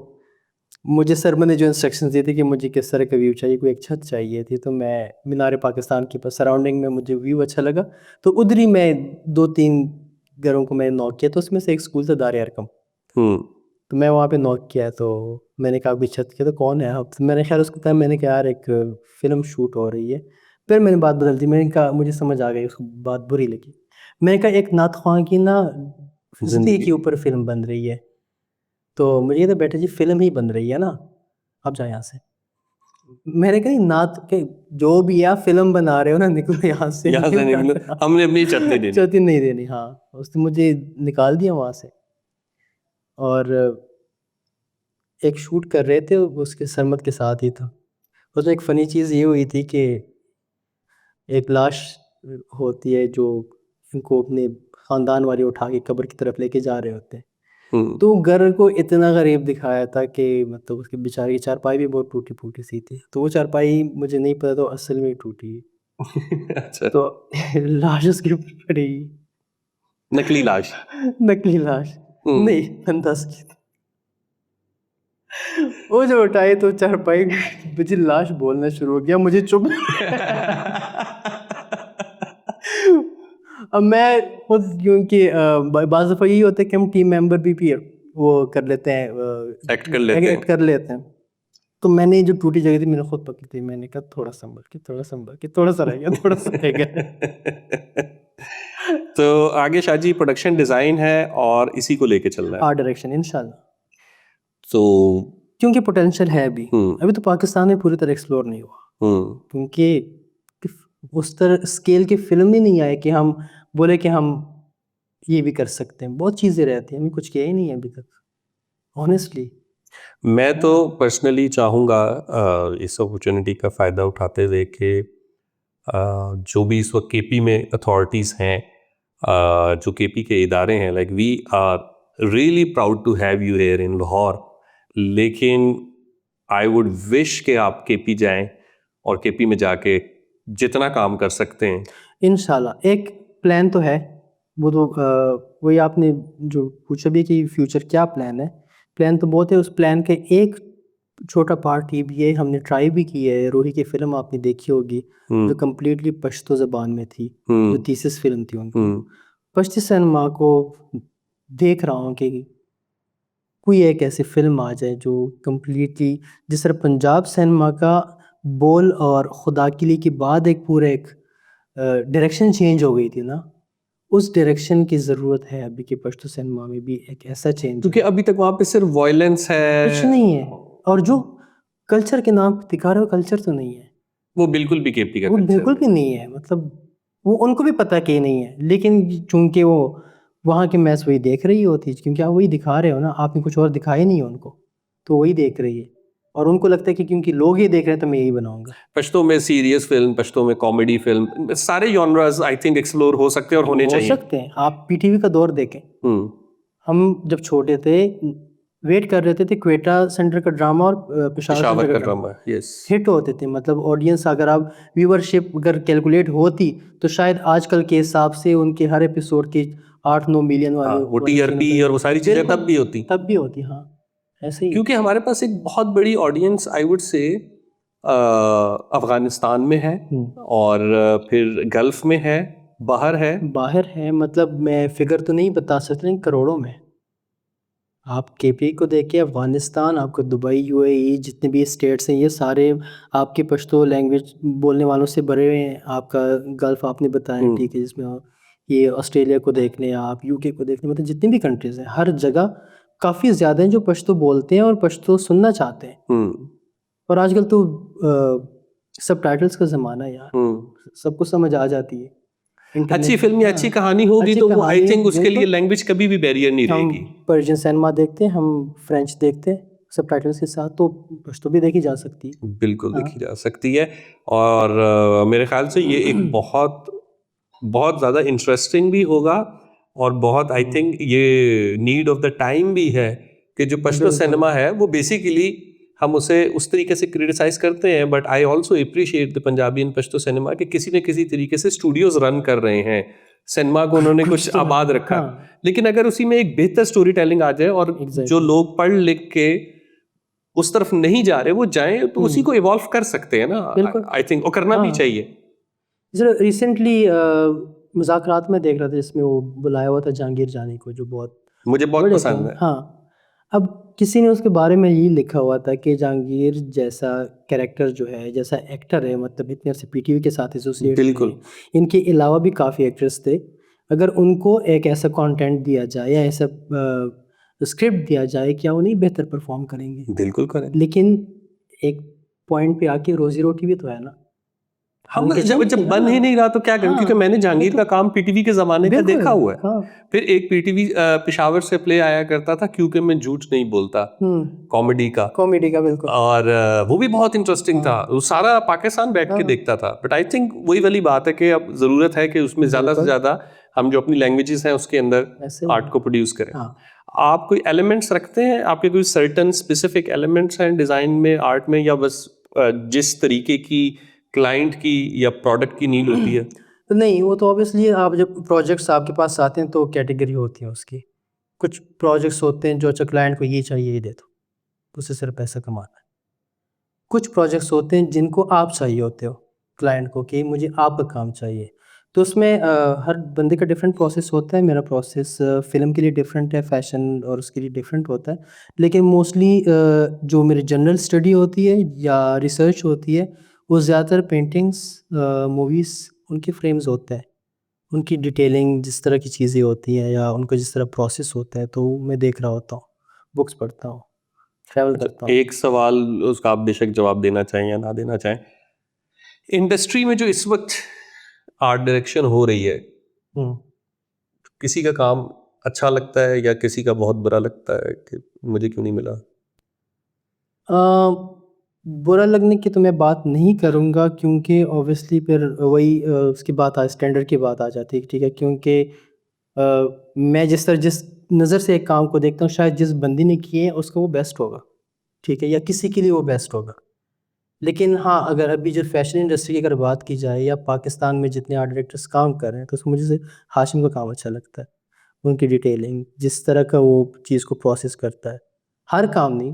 मुझे सर ने जो इंस्ट्रक्शंस दिए थे कि मुझे किस तरह का व्यू चाहिए, कोई एक छत चाहिए थी, तो मैं मीनार पाकिस्तान के पास सराउंडिंग में मुझे व्यू अच्छा लगा, तो उधर ही मैं 2-3 घरों को मैं नॉक किया, तो उसमें से एक स्कूल था दार अरकम। तो मैं वहाँ पे नॉक किया, तो मैंने कहा अभी छत किया, तो कौन है आप? तो मैंने खैर उसको कहा, मैंने कहा यार एक फ़िल्म शूट हो रही है। फिर मैंने बात बदल दी, मैंने कहा मुझे समझ आ गई, उसको बात बुरी लगी। मैंने कहा एक नात ख़्वां की ना ज़िंदगी के ऊपर फ़िल्म बन रही है, तो मुझे तो बेटा जी फ़िल्म ही बन रही है ना, आप जाओ यहाँ से। मैंने कहा नात के जो भी है आप फ़िल्म बना रहे हो ना, निकलो यहाँ से। यहाँ से निकलो, हमने अपनी छत नहीं देनी। छत ही नहीं देनी, हाँ। उसने मुझे निकाल दिया वहाँ से। और एक शूट कर रहे थे, उसके सरमद के साथ ही था। उसमें एक फ़नी चीज़ ये हुई थी कि एक लाश होती है जो इनको अपने ख़ानदान वाले उठा के कब्र की तरफ लेके जा रहे होते हैं। तो घर को इतना गरीब दिखाया था कि मतलब उसकी बेचारे की चारपाई भी बहुत टूटी-फूटी सी थी। तो वो चारपाई मुझे नहीं पता, तो असल में टूटी है। अच्छा, तो लाश उसके ऊपर पड़ी, नकली लाश। नकली लाश हम्म। नहीं, अंदाज़ की थी। वो जो उठाई तो चारपाई मुझे लाश बोलना शुरू हो गया, मुझे चुप। अब मैं खुद, क्योंकि बाज़ दफ़ा यही होता है कि हम टीम मेंबर भी वो कर लेते हैं, एक्ट कर लेते हैं। एक्ट कर लेते हैं। तो मैंने जो टूटी जगह थी मैंने खुद पकड़ी थी, मैंने कहा थोड़ा संभल के, थोड़ा संभल के, थोड़ा सा रह गया, थोड़ा सा रह गया। तो आगे शाहजी प्रोडक्शन डिज़ाइन है और इसी को लेके चल रहा है। आर्ट डायरेक्शन इंशाल्लाह, तो क्योंकि पोटेंशियल है अभी। अभी तो पाकिस्तान में पूरी तरह एक्सप्लोर नहीं हुआ, क्योंकि उस तरह स्केल की फिल्म ही नहीं आई कि हम बोले कि हम ये भी कर सकते हैं। बहुत चीज़ें रहती हैं, हमें कुछ किया ही नहीं है अभी तक, ऑनेस्टली। मैं तो पर्सनली चाहूँगा इस अपॉर्चुनिटी का फ़ायदा उठाते हुए कि जो भी इस वक्त केपी में अथॉरिटीज़ हैं, जो केपी के इदारे हैं, like we are really proud to have you here in Lahore, लेकिन आई वुड विश कि आप केपी जाएं और केपी में जाके जितना काम कर सकते हैं। इंशाल्लाह एक प्लान तो है, वो तो वही आपने जो पूछा भी कि फ्यूचर क्या प्लान है। प्लान तो बहुत है, उस प्लान के एक छोटा पार्ट ये भी है, हमने ट्राई भी की है। रूही की फ़िल्म आपने देखी होगी, जो कम्प्लीटली पश्तो ज़बान में थी, जो थीसिस फ़िल्म थी उनकी। पश्तो सिनेमा को देख रहा हूँ कि कोई एक ऐसी फ़िल्म आ जाए जो कम्प्लीटली, जिस तरह पंजाब सिनेमा का बोल और खुदा के लिए के बाद एक पूरा एक डायरेक्शन चेंज हो गई थी ना, उस डायरेक्शन की ज़रूरत है अभी के पश्तो सिनेमा में भी एक ऐसा चेंज। क्योंकि अभी तक वहाँ पे सिर्फ वॉयलेंस है, कुछ नहीं है, और जो कल्चर के नाम पे दिखा रहे हो, कल्चर तो नहीं है वो बिल्कुल भी केपी का वो, कल्चर बिल्कुल भी नहीं है। मतलब वो उनको भी पता कि नहीं है, लेकिन चूंकि वो वहाँ की मैच वही देख रही होती है, क्योंकि आप वही दिखा रहे हो ना, आपने कुछ और दिखाया नहीं है उनको, तो वही देख रही है। और उनको लगता है कि क्योंकि लोग ये देख रहे हैं तो मैं यही बनाऊंगा। पश्तो में सीरियस फिल्म, पश्तो में कॉमेडी फिल्म, सारे जॉनरास आई थिंक एक्सप्लोर हो सकते हैं और होने हो चाहिए। सकते हैं। आप पीटीवी का दौर देखें, हम्म। हम जब छोटे थे वेट कर रहे थे क्वेटा सेंटर का ड्रामा और पेशावर पेशावर सेंटर का का ड्रामा ड्रामा, यस। हिट होते थे। मतलब ऑडियंस, अगर आप व्यूवरशिप अगर कैलकुलेट होती तो शायद आजकल के हिसाब से उनके हर एपिसोड के 8-9 मिलियन हाँ, वाले वो टीआरपी और वो सारी चीजें बिल्कुल, तब भी होती, तब भी होती। हाँ, ऐसे ही। क्योंकि हमारे पास एक बहुत बड़ी audience I would say Afghanistan में है और फिर गल्फ में है, बाहर है। बाहर है, मतलब मैं फिगर तो नहीं बता सकता, लेकिन करोड़ों में। आप केपी को देखिए, अफगानिस्तान, आपको दुबई, यूएई, जितने भी स्टेट्स हैं ये सारे आपके पश्तो लैंग्वेज बोलने वालों से भरे हुए हैं। आपका गल्फ आपने बताया, ठीक है, जिसमें ये ऑस्ट्रेलिया को देख लें आप, यूके को देख लें, मतलब जितनी भी कंट्रीज़ हैं हर जगह काफ़ी ज़्यादा हैं जो पश्तो बोलते हैं और पश्तो सुनना चाहते हैं। और आजकल तो सबटाइटल्स का ज़माना है यार, सबको समझ आ जाती है। अच्छी फिल्म या अच्छी कहानी होगी तो वो आई थिंक उसके लिए बिल्कुल। लैंग्वेज कभी भी बैरियर नहीं हम रहेगी। पर्शियन सिनेमा देखते हैं, हम फ्रेंच देखते हैं सबटाइटल्स के साथ, तो पश्तो भी देखी जा सकती है। बिल्कुल देखी जा सकती है। और मेरे ख्याल से ये एक बहुत बहुत ज़्यादा इंटरेस्टिंग भी होगा और बहुत आई थिंक ये नीड ऑफ द टाइम भी है कि जो पश्तो सिनेमा है वो बेसिकली हम उसे उस तरीके से क्रिटिसाइज करते हैं, but I also appreciate the Punjabi and Pashto cinema कि किसी न किसी तरीके से स्टूडियोज रन कर रहे हैं, सिनेमा को उन्होंने कुछ आबाद रखा। लेकिन अगर उसी में एक बेहतर स्टोरी टेलिंग आ जाए और जो लोग पढ़ लिख के उस तरफ नहीं जा रहे वो जाएं तो उसी को इवॉल्व कर सकते हैं ना, बिल्कुल। आई थिंक, और करना भी हाँ। चाहिए। जरा रिसेंटली मुज़ाकरात में देख रहा था जिसमें वो बुलाया हुआ था जहांगीर जानी को, जो बहुत मुझे बहुत बड़े पसंद थे। है। हाँ, अब किसी ने उसके बारे में यही लिखा हुआ था कि जहांगीर जैसा कैरेक्टर जो है, जैसा एक्टर है, मतलब इतने अरसे पीटीवी के साथ एसोसिएट बिल्कुल। रहे, इनके अलावा भी काफ़ी एक्टर्स थे। अगर उनको एक ऐसा कंटेंट दिया जाए या ऐसा स्क्रिप्ट दिया जाए, क्या वो नहीं बेहतर परफॉर्म करेंगे? बिल्कुल करें। लेकिन एक पॉइंट पे आके रोजी रोटी भी तो है ना। हम उनके जब चलती जब है बन ना। ही नहीं रहा तो क्या करें, हाँ, क्योंकि मैंने जहांगीर का काम पीटीवी के जमाने का बिल्कुल, देखा हुआ है। हाँ। फिर एक पीटीवी पेशावर से प्ले आया करता था, क्योंकि मैं झूठ नहीं बोलता, कॉमेडी का, कॉमेडी का बिल्कुल। और वो भी बहुत इंटरेस्टिंग था। वो सारा पाकिस्तान बैठ के हाँ। देखता था। बट आई थिंक वही वाली बात है कि अब जरूरत है कि उसमें ज्यादा से बिल्कुल। ज्यादा हम जो अपनी लैंग्वेजेस हैं उसके अंदर ऐसे आर्ट को प्रोड्यूस करें। हाँ। आप कोई एलिमेंट्स रखते हैं, आपके कोई सर्टन स्पेसिफिक एलिमेंट्स हैं डिजाइन में, आर्ट में, या बस जिस तरीके की क्लाइंट की या प्रोडक्ट की नीड होती है? तो नहीं, वो तो ऑब्वियसली आप जब प्रोजेक्ट्स आपके पास आते हैं तो कैटेगरी होती है उसकी। कुछ प्रोजेक्ट्स होते हैं जो अच्छा क्लाइंट को ये चाहिए, ये दे दो, उससे सिर्फ पैसा कमाना है। कुछ प्रोजेक्ट्स होते हैं जिनको आप चाहिए होते हो क्लाइंट को कि मुझे आपका काम चाहिए। तो उसमें हर बंदे का डिफरेंट प्रोसेस होता है। मेरा प्रोसेस फ़िल्म के लिए डिफरेंट है, फैशन और उसके लिए डिफरेंट होता है। लेकिन मोस्टली जो मेरी जनरल स्टडी होती है या रिसर्च होती है, वो ज़्यादातर पेंटिंग्स, मूवीज़, उनके फ्रेम्स होते हैं। उनकी डिटेलिंग जिस तरह की चीज़ें होती हैं या उनका जिस तरह प्रोसेस होता है, तो मैं देख रहा होता हूँ, बुक्स पढ़ता हूँ, ट्रैवल करता हूँ। एक सवाल, उसका आप बेशक जवाब देना चाहें या ना देना चाहें, इंडस्ट्री में जो इस वक्त आर्ट डायरेक्शन हो रही है, हुँ। किसी का काम अच्छा लगता है या किसी का बहुत बुरा लगता है कि मुझे क्यों नहीं मिला? बुरा लगने की तो मैं बात नहीं करूँगा, क्योंकि ऑब्वियसली फिर वही उसकी बात स्टैंडर्ड की बात आ जाती है, ठीक है? क्योंकि मैं जिस नज़र से एक काम को देखता हूँ, शायद जिस बंदे ने किए हैं उसका वो बेस्ट होगा, ठीक है? या किसी के लिए वो बेस्ट होगा। लेकिन हाँ, अगर अभी जो फैशन इंडस्ट्री की अगर बात की जाए या पाकिस्तान में जितने आर्ट डायरेक्टर्स काम कर रहे हैं, तो उसमें मुझे से हाशिम का काम अच्छा लगता है। उनकी डिटेलिंग, जिस तरह का वो चीज़ को प्रोसेस करता है। हर काम नहीं,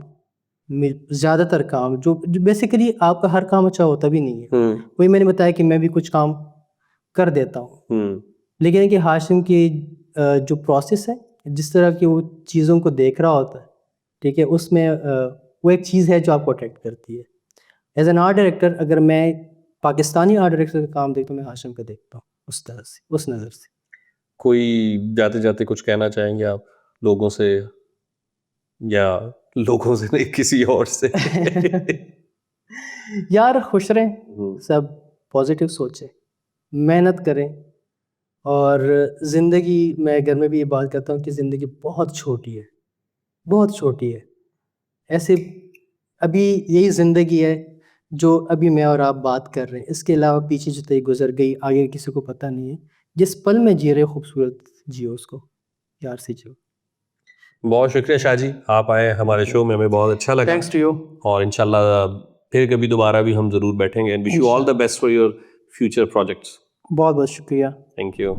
ज़्यादातर काम जो बेसिकली आपका हर काम अच्छा होता भी नहीं है। वही मैंने बताया कि मैं भी कुछ काम कर देता हूँ। लेकिन कि हाशिम की जो प्रोसेस है, जिस तरह की वो चीज़ों को देख रहा होता है, ठीक है? उसमें वो एक चीज़ है जो आपको अट्रैक्ट करती है। एज़ एन आर्ट डायरेक्टर अगर मैं पाकिस्तानी आर्ट डायरेक्टर का काम देखता हूँ, मैं हाशिम का देखता हूँ उस तरह से, उस नज़र से। कोई जाते जाते कुछ कहना चाहेंगे आप लोगों से, या लोगों से नहीं, किसी और से? यार खुश रहें, सब पॉजिटिव सोचें, मेहनत करें, और ज़िंदगी, मैं घर में भी ये बात करता हूँ कि ज़िंदगी बहुत छोटी है, बहुत छोटी है। ऐसे अभी यही ज़िंदगी है जो अभी मैं और आप बात कर रहे हैं, इसके अलावा पीछे जो तय गुजर गई आगे किसी को पता नहीं है। जिस पल में जी रहे हो खूबसूरत जियो उसको, प्यार से जियो। बहुत शुक्रिया शाह जी, आप आए हमारे शो में, हमें बहुत अच्छा लगा। Thanks to you. और इंशाल्लाह फिर कभी दोबारा भी हम ज़रूर बैठेंगे। And wish you all the best for your future projects. बहुत बहुत शुक्रिया। Thank you.